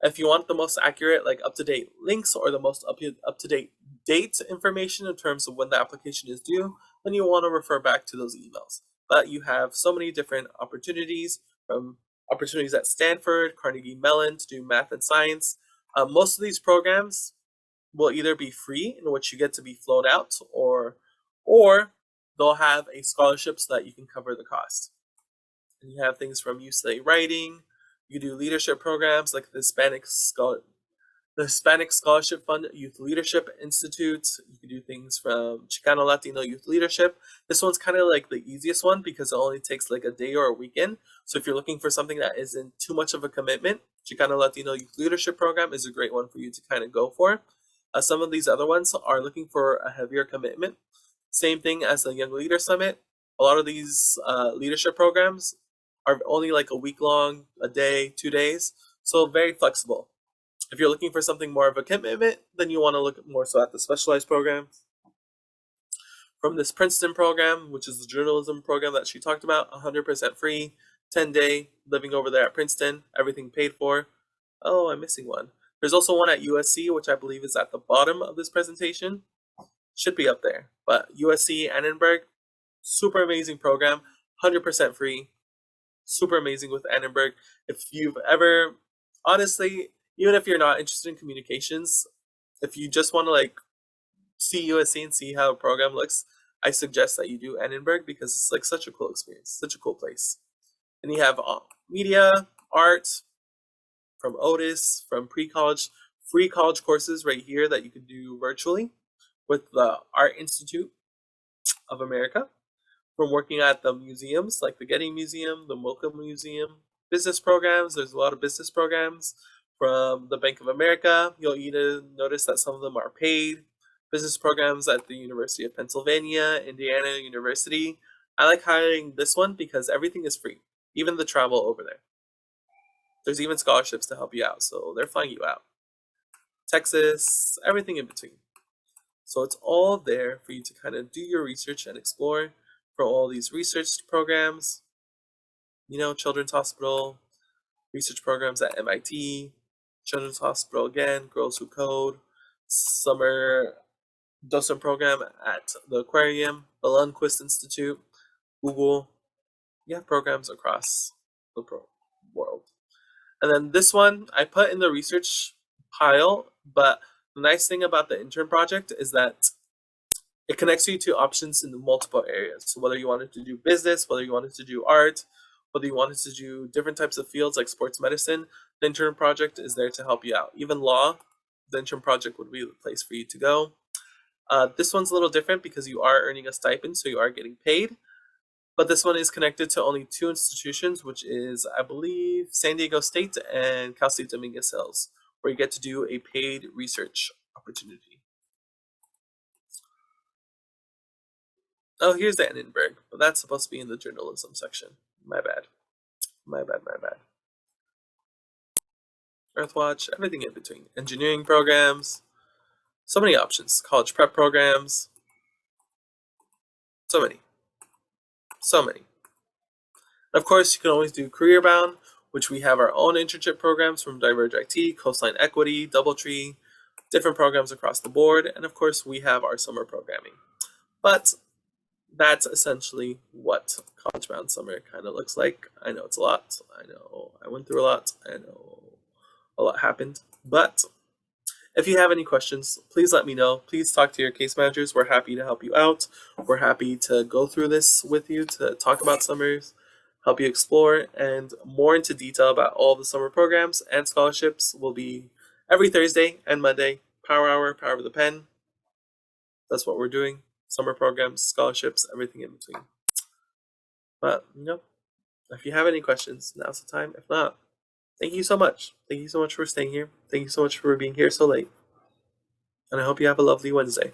If you want the most accurate, like up-to-date links or the most up-to-date date information in terms of when the application is due, then you want to refer back to those emails. But you have so many different opportunities, from opportunities at Stanford, Carnegie Mellon to do math and science. Most of these programs will either be free, in which you get to be flown out, or they'll have a scholarship so that you can cover the cost. And you have things from UCLA Writing. You do leadership programs like the Hispanic Scholarship Fund Youth Leadership Institute. You can do things from Chicano Latino Youth Leadership. This one's kind of like the easiest one because it only takes like a day or a weekend. So if you're looking for something that isn't too much of a commitment, Chicano Latino Youth Leadership Program is a great one for you to kind of go for. Some of these other ones are looking for a heavier commitment. Same thing as the Young Leader Summit. A lot of these leadership programs are only like a week long, a day, 2 days. So very flexible. If you're looking for something more of a commitment, then you want to look more so at the specialized programs. From this Princeton program, which is the journalism program that she talked about, 100% free, 10-day, living over there at Princeton, everything paid for. Oh, I'm missing one. There's also one at USC, which I believe is at the bottom of this presentation. Should be up there. But USC Annenberg, super amazing program, 100% free. Super amazing with Annenberg. If you've ever, honestly, even if you're not interested in communications, if you just want to like see USC and see how a program looks, I suggest that you do Annenberg because it's like such a cool experience, such a cool place. And you have media, art, from Otis, from pre-college, free college courses right here that you can do virtually with the Art Institute of America. From working at the museums like the Getty Museum, the MoCA Museum, business programs, there's a lot of business programs. From the Bank of America, you'll even notice that some of them are paid. Business programs at the University of Pennsylvania, Indiana University. I like highlighting this one because everything is free, even the travel over there. There's even scholarships to help you out, so they're flying you out. Texas, everything in between. So it's all there for you to kind of do your research and explore. For all these research programs, you know, Children's Hospital, research programs at MIT, Children's Hospital again, Girls Who Code, summer docent program at the Aquarium, the Lundquist Institute, Google. You have programs across the world. And then this one I put in the research pile, but the nice thing about the intern project is that it connects you to options in multiple areas. So whether you wanted to do business, whether you wanted to do art, whether you wanted to do different types of fields like sports medicine, the intern project is there to help you out. Even law, the intern project would be the place for you to go. This one's a little different because you are earning a stipend, so you are getting paid. But this one is connected to only 2 institutions, which is, I believe, San Diego State and Cal State Dominguez Hills, where you get to do a paid research opportunity. Oh, here's the Annenberg, but that's supposed to be in the journalism section. My bad. Earthwatch, everything in between. Engineering programs, so many options. College prep programs, so many. Of course, you can always do Career Bound, which we have our own internship programs from Diverge IT, Coastline Equity, Doubletree, different programs across the board, and of course, we have our summer programming. But that's essentially what College Bound Summer kind of looks like. I know it's a lot. I know I went through a lot. I know a lot happened. But if you have any questions, please let me know. Please talk to your case managers. We're happy to help you out. We're happy to go through this with you, to talk about summers, help you explore, and more into detail about all the summer programs and scholarships will be every Thursday and Monday. Power Hour, Power of the Pen. That's what we're doing. Summer programs, scholarships, everything in between. But, If you have any questions, now's the time. If not, thank you so much. Thank you so much for staying here. Thank you so much for being here so late. And I hope you have a lovely Wednesday.